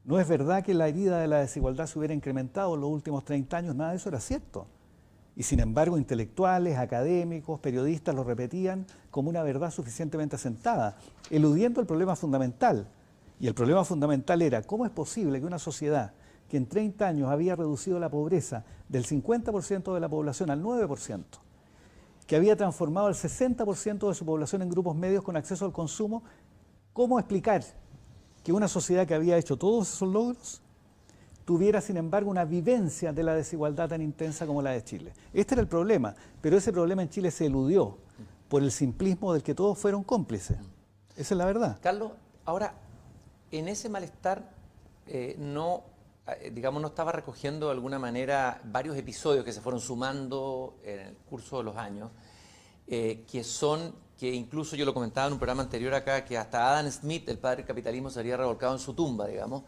no es verdad que la herida de la desigualdad se hubiera incrementado en los últimos 30 años, nada de eso era cierto. Y sin embargo, intelectuales, académicos, periodistas lo repetían como una verdad suficientemente asentada, eludiendo el problema fundamental. Y el problema fundamental era, ¿cómo es posible que una sociedad que en 30 años había reducido la pobreza del 50% de la población al 9%, que había transformado el 60% de su población en grupos medios con acceso al consumo, cómo explicar que una sociedad que había hecho todos esos logros tuviera, sin embargo, una vivencia de la desigualdad tan intensa como la de Chile? Este era el problema, pero ese problema en Chile se eludió, por el simplismo del que todos fueron cómplices. Esa es la verdad. Carlos, ahora, en ese malestar digamos, no estaba recogiendo de alguna manera varios episodios que se fueron sumando en el curso de los años, que incluso yo lo comentaba en un programa anterior acá, que hasta Adam Smith, el padre del capitalismo, se habría revolcado en su tumba, digamos,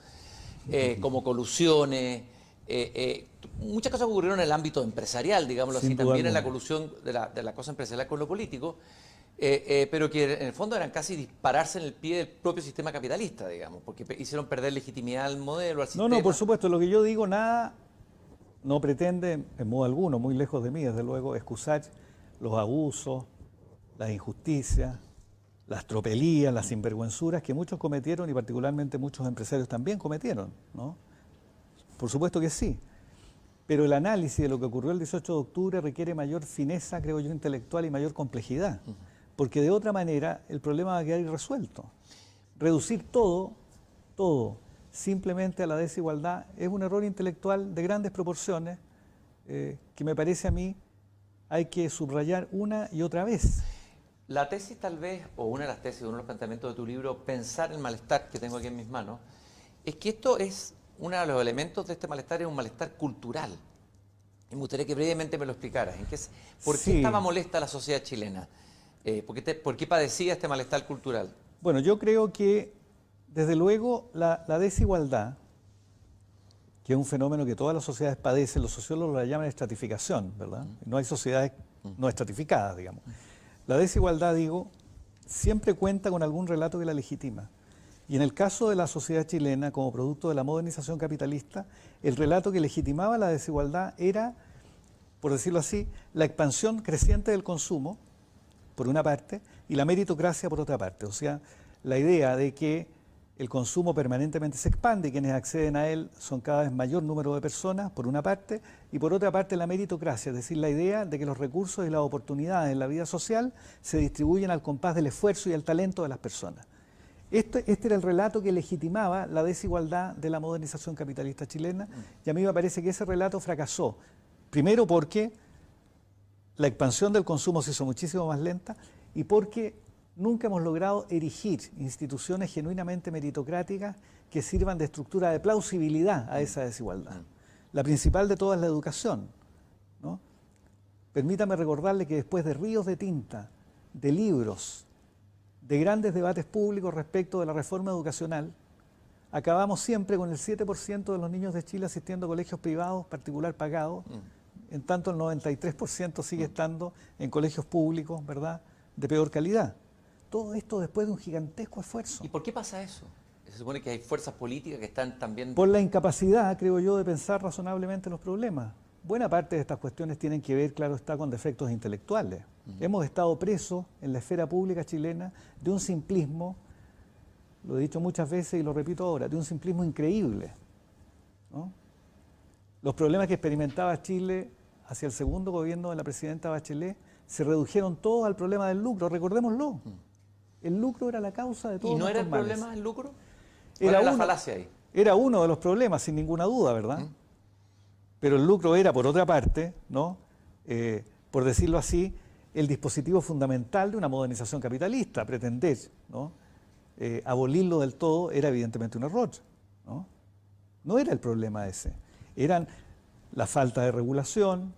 como colusiones, muchas cosas ocurrieron en el ámbito empresarial, digámoslo así, también en la colusión de la cosa empresarial con lo político, pero que en el fondo eran casi dispararse en el pie del propio sistema capitalista, digamos, porque hicieron perder legitimidad al modelo, al sistema. No, por supuesto, lo que yo digo, nada no pretende, en modo alguno, muy lejos de mí, desde luego, excusar los abusos, las injusticias, las tropelías, las sinvergüenzuras que muchos cometieron y particularmente muchos empresarios también cometieron, ¿no? Por supuesto que sí, pero el análisis de lo que ocurrió el 18 de octubre requiere mayor fineza, creo yo, intelectual y mayor complejidad, porque de otra manera el problema va a quedar irresuelto. Reducir todo, simplemente a la desigualdad es un error intelectual de grandes proporciones que me parece a mí hay que subrayar una y otra vez. La tesis tal vez, o una de las tesis, uno de los planteamientos de tu libro, Pensar el malestar, que tengo aquí en mis manos, es que esto es, uno de los elementos de este malestar es un malestar cultural. Y me gustaría que brevemente me lo explicaras. ¿Por qué estaba molesta la sociedad chilena? ¿Por qué padecía este malestar cultural? Bueno, yo creo que, desde luego, la desigualdad, que es un fenómeno que todas las sociedades padecen, los sociólogos la llaman estratificación, ¿verdad? No hay sociedades no estratificadas, digamos. La desigualdad, digo, siempre cuenta con algún relato que la legitima. Y en el caso de la sociedad chilena, como producto de la modernización capitalista, el relato que legitimaba la desigualdad era, por decirlo así, la expansión creciente del consumo, por una parte, y la meritocracia por otra parte. O sea, la idea de que el consumo permanentemente se expande y quienes acceden a él son cada vez mayor número de personas, por una parte, y por otra parte la meritocracia, es decir, la idea de que los recursos y las oportunidades en la vida social se distribuyen al compás del esfuerzo y el talento de las personas. Este era el relato que legitimaba la desigualdad de la modernización capitalista chilena, y a mí me parece que ese relato fracasó. Primero porque la expansión del consumo se hizo muchísimo más lenta y porque nunca hemos logrado erigir instituciones genuinamente meritocráticas que sirvan de estructura de plausibilidad a esa desigualdad. La principal de todas es la educación, ¿no? Permítame recordarle que después de ríos de tinta, de libros, de grandes debates públicos respecto de la reforma educacional, acabamos siempre con el 7% de los niños de Chile asistiendo a colegios privados, particular pagados, en tanto el 93% sigue estando en colegios públicos, ¿verdad?, de peor calidad. Todo esto después de un gigantesco esfuerzo. ¿Y por qué pasa eso? Se supone que hay fuerzas políticas que están también... Por la incapacidad, creo yo, de pensar razonablemente los problemas. Buena parte de estas cuestiones tienen que ver, claro está, con defectos intelectuales. Hemos estado presos en la esfera pública chilena de un simplismo, lo he dicho muchas veces y lo repito ahora, de un simplismo increíble, ¿no? Los problemas que experimentaba Chile hacia el segundo gobierno de la presidenta Bachelet se redujeron todos al problema del lucro, recordémoslo. El lucro era la causa de todos los males. ¿Y no era el problema el lucro? ¿Era la falacia ahí? Era uno de los problemas, sin ninguna duda, ¿verdad? Pero el lucro era, por otra parte, ¿no? Por decirlo así, el dispositivo fundamental de una modernización capitalista. Pretender, ¿no?, abolirlo del todo era evidentemente un error, ¿no? No era el problema ese. Eran la falta de regulación,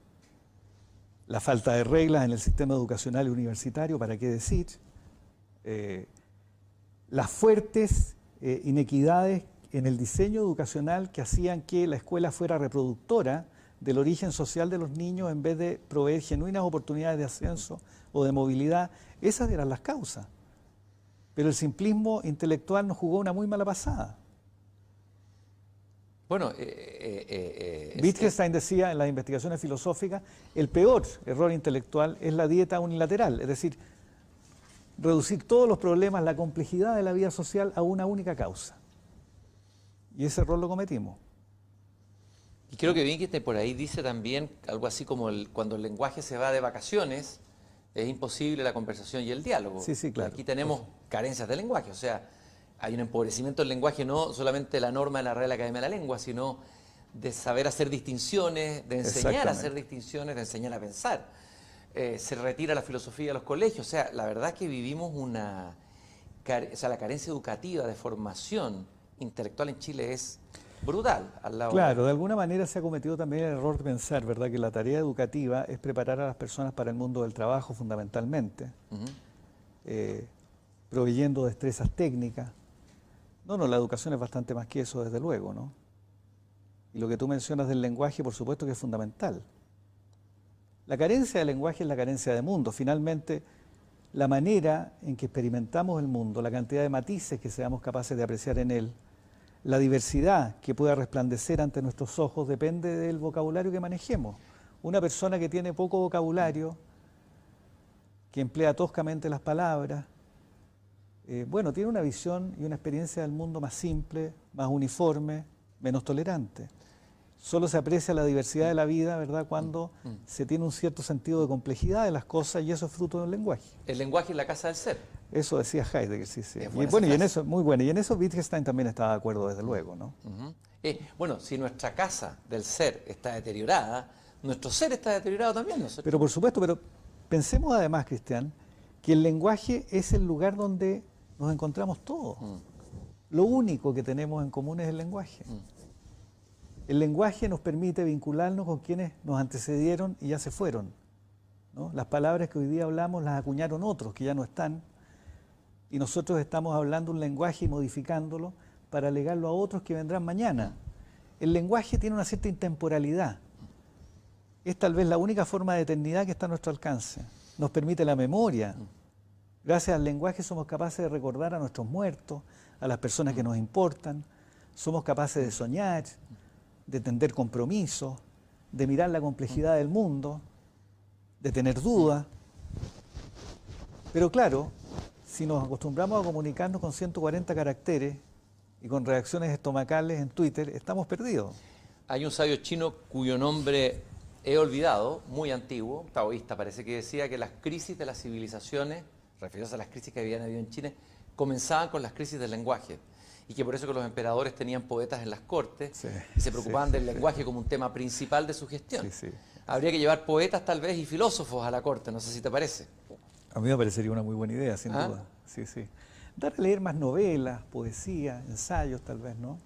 la falta de reglas en el sistema educacional y universitario, ¿para qué decir? Las fuertes inequidades en el diseño educacional que hacían que la escuela fuera reproductora del origen social de los niños en vez de proveer genuinas oportunidades de ascenso o de movilidad. Esas eran las causas. Pero el simplismo intelectual nos jugó una muy mala pasada. Bueno, Wittgenstein decía en las investigaciones filosóficas, el peor error intelectual es la dieta unilateral, es decir, reducir todos los problemas, la complejidad de la vida social a una única causa. Y ese error lo cometimos. Y creo que Wittgenstein por ahí dice también algo así como cuando el lenguaje se va de vacaciones, es imposible la conversación y el diálogo. Sí, sí, claro. Aquí tenemos carencias de lenguaje, o sea, hay un empobrecimiento del lenguaje, no solamente de la norma de la Real Academia de la Lengua, sino de saber hacer distinciones, de enseñar a hacer distinciones, de enseñar a pensar. se retira la filosofía de los colegios. O sea, la verdad es que vivimos la carencia educativa de formación intelectual en Chile es brutal. Claro, de alguna manera se ha cometido también el error de pensar, ¿verdad?, que la tarea educativa es preparar a las personas para el mundo del trabajo fundamentalmente, proveyendo destrezas técnicas. No, la educación es bastante más que eso, desde luego, ¿no? Y lo que tú mencionas del lenguaje, por supuesto que es fundamental. La carencia de lenguaje es la carencia de mundo. Finalmente, la manera en que experimentamos el mundo, la cantidad de matices que seamos capaces de apreciar en él, la diversidad que pueda resplandecer ante nuestros ojos depende del vocabulario que manejemos. Una persona que tiene poco vocabulario, que emplea toscamente las palabras, bueno, tiene una visión y una experiencia del mundo más simple, más uniforme, menos tolerante. Solo se aprecia la diversidad de la vida, ¿verdad?, cuando se tiene un cierto sentido de complejidad de las cosas, y eso es fruto del lenguaje. El lenguaje es la casa del ser. Eso decía Heidegger, sí. Y bueno, y en eso, muy bueno, y en eso Wittgenstein también estaba de acuerdo, desde luego, ¿no? Bueno, si nuestra casa del ser está deteriorada, nuestro ser está deteriorado también, ¿no es cierto? Pero por supuesto, pero pensemos además, Cristian, que el lenguaje es el lugar donde nos encontramos todos. Lo único que tenemos en común es el lenguaje. El lenguaje nos permite vincularnos con quienes nos antecedieron y ya se fueron, ¿no? Las palabras que hoy día hablamos las acuñaron otros que ya no están, y nosotros estamos hablando un lenguaje y modificándolo para legarlo a otros que vendrán mañana. El lenguaje tiene una cierta intemporalidad. Es tal vez la única forma de eternidad que está a nuestro alcance. Nos permite la memoria. Gracias al lenguaje somos capaces de recordar a nuestros muertos, a las personas que nos importan. Somos capaces de soñar, de tender compromisos, de mirar la complejidad del mundo, de tener dudas. Pero claro, si nos acostumbramos a comunicarnos con 140 caracteres y con reacciones estomacales en Twitter, estamos perdidos. Hay un sabio chino cuyo nombre he olvidado, muy antiguo, taoísta, parece que decía que las crisis de las civilizaciones, refiriéndose a las crisis que habían habido en China, comenzaban con las crisis del lenguaje. Y que por eso que los emperadores tenían poetas en las cortes y se preocupaban del lenguaje como un tema principal de su gestión. Habría que llevar poetas tal vez y filósofos a la corte, no sé si te parece. A mí me parecería una muy buena idea, sin duda. Dar a leer más novelas, poesía, ensayos tal vez, ¿no?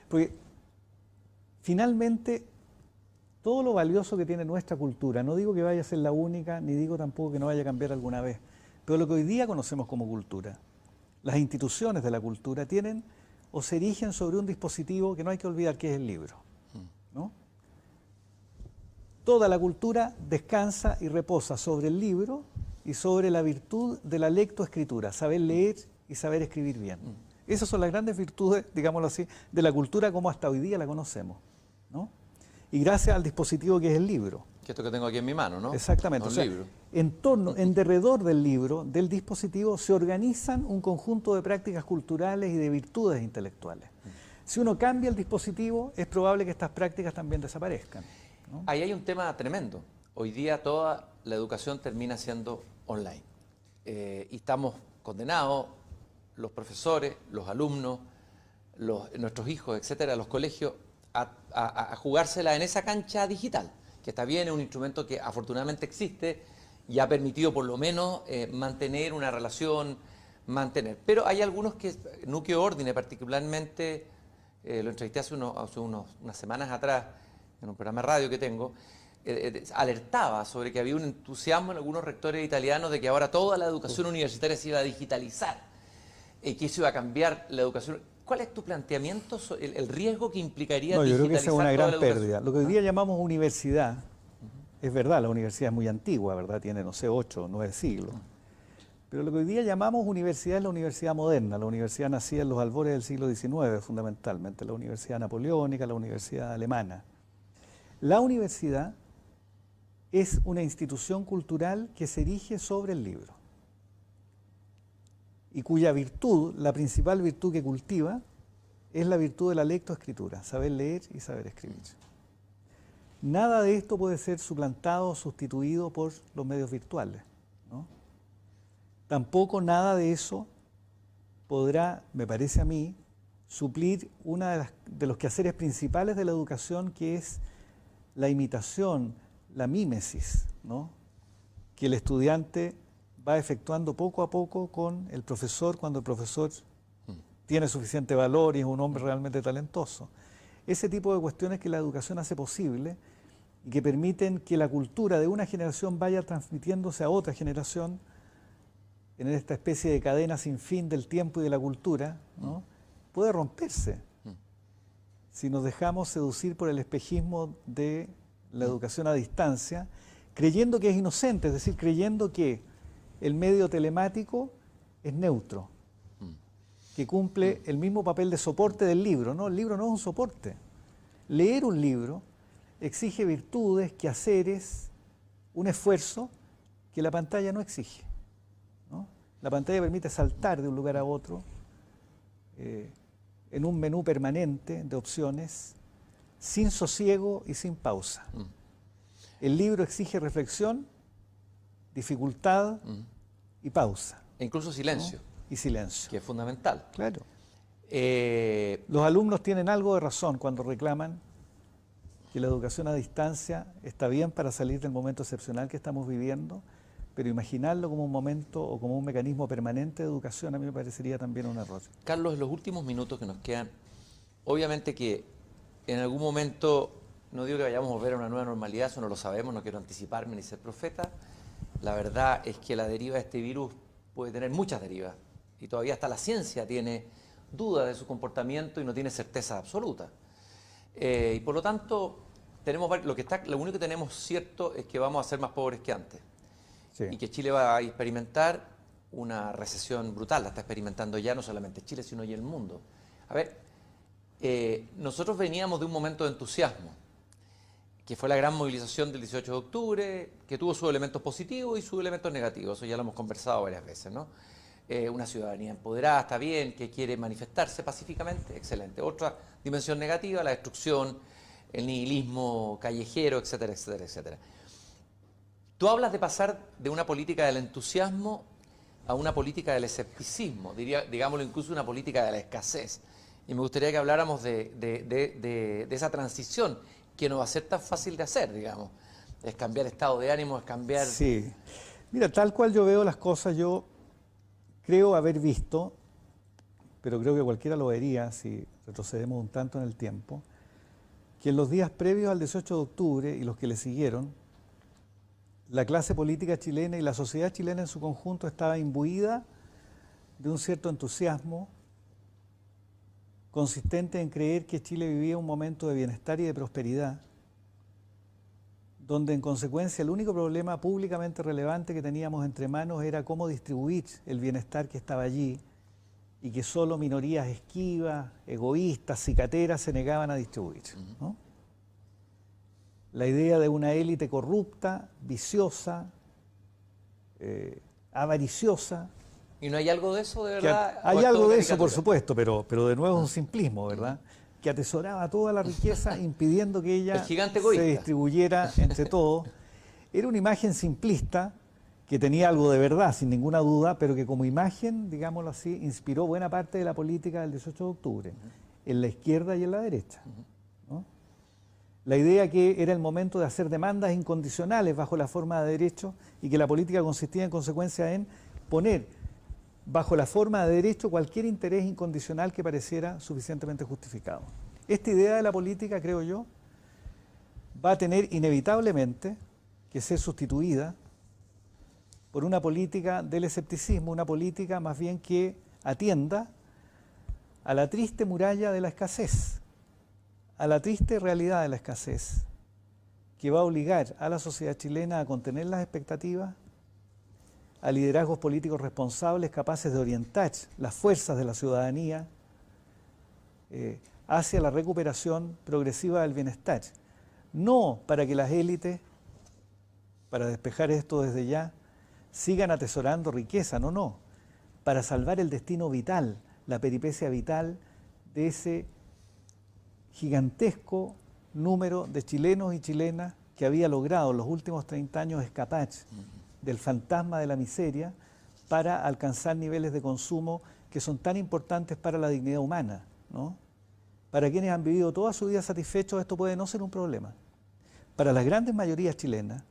Porque finalmente todo lo valioso que tiene nuestra cultura, no digo que vaya a ser la única, ni digo tampoco que no vaya a cambiar alguna vez, pero lo que hoy día conocemos como cultura, las instituciones de la cultura tienen o se erigen sobre un dispositivo que no hay que olvidar que es el libro, ¿no? Toda la cultura descansa y reposa sobre el libro y sobre la virtud de la lectoescritura, saber leer y saber escribir bien. Esas son las grandes virtudes, digámoslo así, de la cultura como hasta hoy día la conocemos, ¿no? Y gracias al dispositivo que es el libro. Que esto que tengo aquí en mi mano, ¿no? Exactamente. O sea, libro. En derredor del libro, del dispositivo, se organizan un conjunto de prácticas culturales y de virtudes intelectuales. Si uno cambia el dispositivo, es probable que estas prácticas también desaparezcan, ¿no? Ahí hay un tema tremendo. Hoy día toda la educación termina siendo online. Y estamos condenados, los profesores, los alumnos, nuestros hijos, etcétera, los colegios, a jugársela en esa cancha digital, que está bien, es un instrumento que afortunadamente existe y ha permitido por lo menos mantener una relación, Pero hay algunos que, Núquio Ordine particularmente, lo entrevisté hace unas semanas atrás, en un programa de radio que tengo, alertaba sobre que había un entusiasmo en algunos rectores italianos de que ahora toda la educación universitaria se iba a digitalizar, que eso iba a cambiar la educación. ¿Cuál es tu planteamiento sobre el riesgo que implicaría digitalizar? Yo creo que esa es una gran educación? pérdida. Lo que hoy día llamamos universidad, es verdad, la universidad es muy antigua, ¿verdad? Tiene, no sé, 8 o 9 siglos. Pero lo que hoy día llamamos universidad es la universidad moderna, la universidad nacida en los albores del siglo XIX, fundamentalmente, la universidad napoleónica, la universidad alemana. La universidad es una institución cultural que se erige sobre el libro y cuya virtud, la principal virtud que cultiva, es la virtud de la lectoescritura, saber leer y saber escribir. Nada de esto puede ser suplantado o sustituido por los medios virtuales, ¿no? Tampoco nada de eso podrá, me parece a mí, suplir una de los quehaceres principales de la educación, que es la imitación, la mímesis, ¿no?, que el estudiante va efectuando poco a poco con el profesor cuando el profesor tiene suficiente valor y es un hombre realmente talentoso. Ese tipo de cuestiones que la educación hace posible y que permiten que la cultura de una generación vaya transmitiéndose a otra generación en esta especie de cadena sin fin del tiempo y de la cultura, ¿no?, puede romperse si nos dejamos seducir por el espejismo de la educación a distancia, creyendo que es inocente, es decir, creyendo que el medio telemático es neutro, que cumple el mismo papel de soporte del libro. No, el libro no es un soporte. Leer un libro exige virtudes, quehaceres, un esfuerzo que la pantalla no exige, ¿no? La pantalla permite saltar de un lugar a otro en un menú permanente de opciones, sin sosiego y sin pausa. El libro exige reflexión, dificultad y pausa. E incluso silencio. ¿No? Y silencio. Que es fundamental. Claro. Los alumnos tienen algo de razón cuando reclaman que la educación a distancia está bien para salir del momento excepcional que estamos viviendo, pero imaginarlo como un momento o como un mecanismo permanente de educación a mí me parecería también un error. Carlos, en los últimos minutos que nos quedan, obviamente que en algún momento, no digo que vayamos a volver a una nueva normalidad, eso no lo sabemos, no quiero anticiparme ni ser profeta. La verdad es que la deriva de este virus puede tener muchas derivas y todavía hasta la ciencia tiene dudas de su comportamiento y no tiene certeza absoluta. Y por lo tanto, lo único que tenemos cierto es que vamos a ser más pobres que antes. Sí. Y que Chile va a experimentar una recesión brutal, la está experimentando ya no solamente Chile, sino y el mundo. A ver, nosotros veníamos de un momento de entusiasmo, que fue la gran movilización del 18 de octubre, que tuvo sus elementos positivos y sus elementos negativos, eso ya lo hemos conversado varias veces, ¿no? Una ciudadanía empoderada, está bien, que quiere manifestarse pacíficamente, excelente. Otra dimensión negativa, la destrucción, el nihilismo callejero, etcétera, etcétera, etcétera. Tú hablas de pasar de una política del entusiasmo a una política del escepticismo, digámoslo incluso una política de la escasez. Y me gustaría que habláramos de esa transición, que no va a ser tan fácil de hacer, digamos. Es cambiar estado de ánimo, es cambiar... Sí. Mira, tal cual yo veo las cosas, yo creo haber visto, pero creo que cualquiera lo vería si retrocedemos un tanto en el tiempo, que en los días previos al 18 de octubre y los que le siguieron, la clase política chilena y la sociedad chilena en su conjunto estaba imbuida de un cierto entusiasmo consistente en creer que Chile vivía un momento de bienestar y de prosperidad, donde en consecuencia el único problema públicamente relevante que teníamos entre manos era cómo distribuir el bienestar que estaba allí y que solo minorías esquivas, egoístas, cicateras se negaban a distribuir, ¿no? La idea de una élite corrupta, viciosa, avariciosa. ¿Y no hay algo de eso, de verdad? Hay algo de eso, por supuesto, pero de nuevo es un simplismo, ¿verdad? Que atesoraba toda la riqueza impidiendo que ella se distribuyera entre todos. Era una imagen simplista que tenía algo de verdad, sin ninguna duda, pero que como imagen, digámoslo así, inspiró buena parte de la política del 18 de octubre, en la izquierda y en la derecha, ¿no? La idea que era el momento de hacer demandas incondicionales bajo la forma de derecho y que la política consistía en consecuencia en poner bajo la forma de derecho cualquier interés incondicional que pareciera suficientemente justificado. Esta idea de la política, creo yo, va a tener inevitablemente que ser sustituida por una política del escepticismo, una política más bien que atienda a la triste muralla de la escasez, a la triste realidad de la escasez, que va a obligar a la sociedad chilena a contener las expectativas, a liderazgos políticos responsables capaces de orientar las fuerzas de la ciudadanía hacia la recuperación progresiva del bienestar. No para que las élites, para despejar esto desde ya, sigan atesorando riqueza, no, para salvar el destino vital, la peripecia vital de ese gigantesco número de chilenos y chilenas que había logrado en los últimos 30 años escapar del fantasma de la miseria para alcanzar niveles de consumo que son tan importantes para la dignidad humana, ¿no? Para quienes han vivido toda su vida satisfechos, esto puede no ser un problema. para las grandes mayorías chilenas,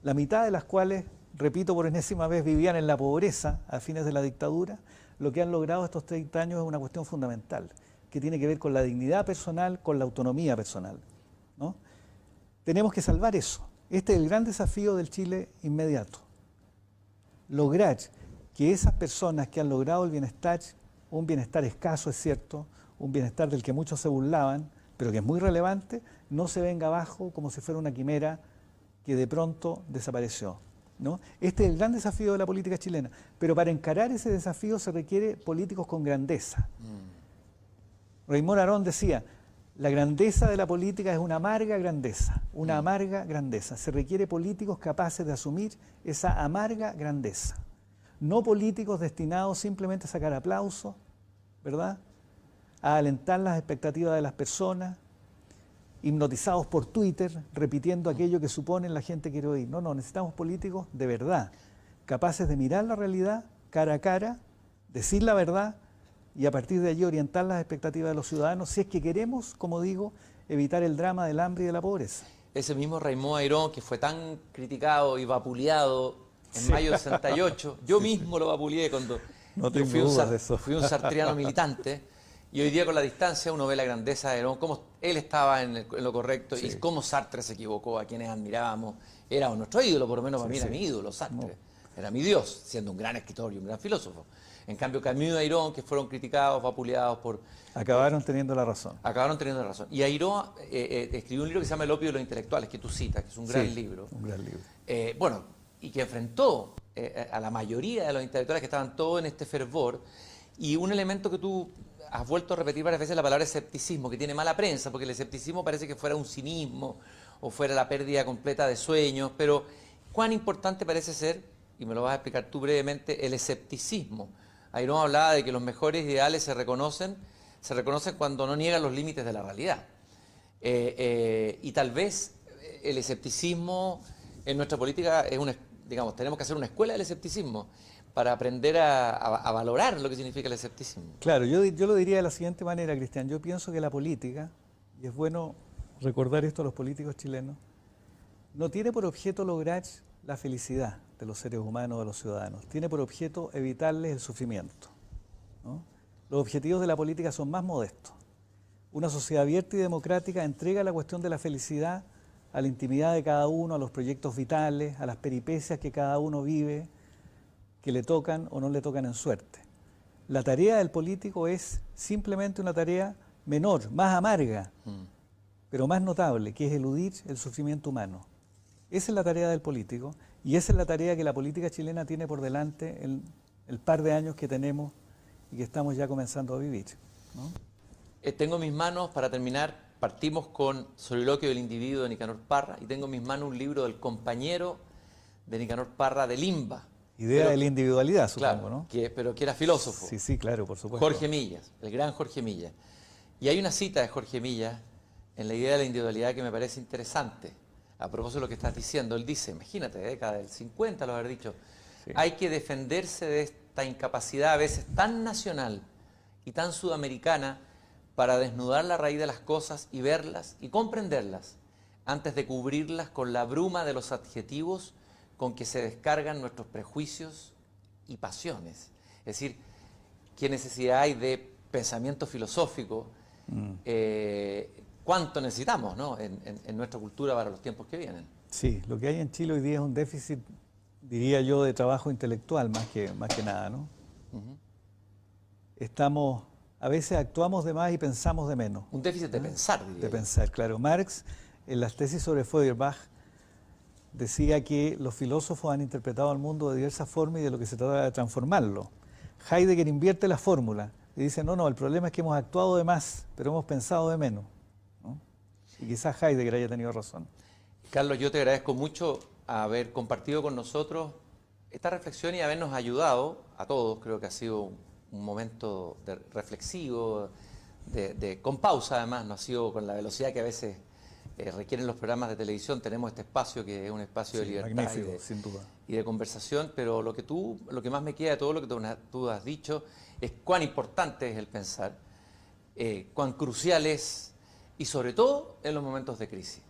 la mitad de las cuales, repito por enésima vez, vivían en la pobreza a fines de la dictadura, lo que han logrado estos 30 años es una cuestión fundamental, que tiene que ver con la dignidad personal, con la autonomía personal, ¿no? Tenemos que salvar eso. Este es el gran desafío del Chile inmediato. Lograr que esas personas que han logrado el bienestar, un bienestar escaso es cierto, un bienestar del que muchos se burlaban, pero que es muy relevante, no se venga abajo como si fuera una quimera que de pronto desapareció, ¿no? Este es el gran desafío de la política chilena, pero para encarar ese desafío se requiere políticos con grandeza. Raymond Aron decía, la grandeza de la política es una amarga grandeza, una amarga grandeza. Se requiere políticos capaces de asumir esa amarga grandeza, no políticos destinados simplemente a sacar aplausos, ¿verdad?, a alentar las expectativas de las personas, hipnotizados por Twitter, repitiendo aquello que suponen la gente quiere oír. No, no, necesitamos políticos de verdad, capaces de mirar la realidad cara a cara, decir la verdad y a partir de allí orientar las expectativas de los ciudadanos si es que queremos, como digo, evitar el drama del hambre y de la pobreza. Ese mismo Raymond Airón, que fue tan criticado y vapuleado en mayo del 68, yo mismo lo vapuleé cuando yo fui un sartriano militante. Y hoy día con la distancia uno ve la grandeza de Airón, cómo él estaba en lo correcto y cómo Sartre se equivocó, a quienes admirábamos. Era nuestro ídolo, por lo menos para mí era mi ídolo, Sartre. Era mi Dios, siendo un gran escritor y un gran filósofo. En cambio Camus y Airón, que fueron criticados, vapuleados por... Acabaron teniendo la razón. Acabaron teniendo la razón. Y Airón escribió un libro que se llama El opio de los intelectuales, que tú citas, que es un gran libro. Un gran libro. Bueno, y que enfrentó a la mayoría de los intelectuales que estaban todos en este fervor. Y un elemento que tú has vuelto a repetir varias veces, la palabra escepticismo, que tiene mala prensa, porque el escepticismo parece que fuera un cinismo o fuera la pérdida completa de sueños, pero ¿cuán importante parece ser, y me lo vas a explicar tú brevemente, el escepticismo? Airón hablaba de que los mejores ideales se reconocen cuando no niegan los límites de la realidad. Y tal vez el escepticismo en nuestra política es digamos, tenemos que hacer una escuela del escepticismo para aprender a valorar lo que significa el escepticismo. Claro, yo lo diría de la siguiente manera, Cristian. Yo pienso que la política, y es bueno recordar esto a los políticos chilenos, no tiene por objeto lograr la felicidad de los seres humanos, de los ciudadanos. Tiene por objeto evitarles el sufrimiento, ¿no? Los objetivos de la política son más modestos. Una sociedad abierta y democrática entrega la cuestión de la felicidad a la intimidad de cada uno, a los proyectos vitales, a las peripecias que cada uno vive, que le tocan o no le tocan en suerte. La tarea del político es simplemente una tarea menor, más amarga, pero más notable, que es eludir el sufrimiento humano. Esa es la tarea del político y esa es la tarea que la política chilena tiene por delante en el par de años que tenemos y que estamos ya comenzando a vivir, ¿no? Tengo en mis manos, para terminar, partimos con Soliloquio del individuo de Nicanor Parra y tengo en mis manos un libro del compañero de Nicanor Parra de Limba. Idea de la individualidad, supongo, claro, ¿no? Pero que era filósofo. Sí, sí, claro, por supuesto. Jorge Millas, el gran Jorge Millas. Y hay una cita de Jorge Millas en la idea de la individualidad que me parece interesante. A propósito de lo que estás diciendo, él dice, imagínate, década del 50 lo haber dicho, hay que defenderse de esta incapacidad a veces tan nacional y tan sudamericana para desnudar la raíz de las cosas y verlas y comprenderlas antes de cubrirlas con la bruma de los adjetivos con que se descargan nuestros prejuicios y pasiones. Es decir, ¿qué necesidad hay de pensamiento filosófico? ¿Cuánto necesitamos, ¿no?, en nuestra cultura para los tiempos que vienen? Sí, lo que hay en Chile hoy día es un déficit, diría yo, de trabajo intelectual más que nada, ¿no? A veces actuamos de más y pensamos de menos. Un déficit de pensar, diría De yo. pensar, claro. Marx, en las tesis sobre Feuerbach, decía que los filósofos han interpretado al mundo de diversas formas y de lo que se trata de transformarlo. Heidegger invierte la fórmula y dice, no, el problema es que hemos actuado de más, pero hemos pensado de menos, ¿no? Y quizás Heidegger haya tenido razón. Carlos, yo te agradezco mucho haber compartido con nosotros esta reflexión y habernos ayudado a todos. Creo que ha sido un momento reflexivo, con pausa además, no ha sido con la velocidad que a veces requieren los programas de televisión. Tenemos este espacio que es un espacio de libertad sin duda, y de conversación, pero lo que más me queda de todo lo que tú has dicho es cuán importante es el pensar, cuán crucial es, y sobre todo en los momentos de crisis.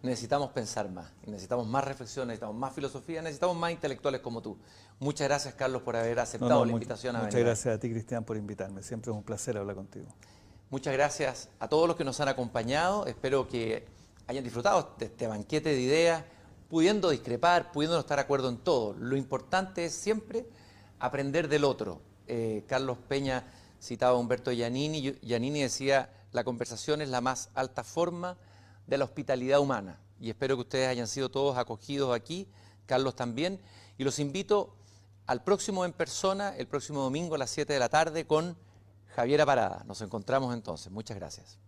necesitamos pensar más, necesitamos más reflexión, necesitamos más filosofía, necesitamos más intelectuales como tú. Muchas gracias, Carlos, por haber aceptado la invitación a venir. Muchas gracias a ti, Cristian, por invitarme. Siempre es un placer hablar contigo. Muchas gracias a todos los que nos han acompañado. Espero que hayan disfrutado de este banquete de ideas, pudiendo discrepar, pudiendo no estar de acuerdo en todo. Lo importante es siempre aprender del otro. Carlos Peña citaba a Humberto Giannini. Giannini decía, la conversación es la más alta forma de la hospitalidad humana. Y espero que ustedes hayan sido todos acogidos aquí, Carlos también. Y los invito al próximo En Persona, el próximo domingo a las 7 de la tarde con Javiera Parada. Nos encontramos entonces. Muchas gracias.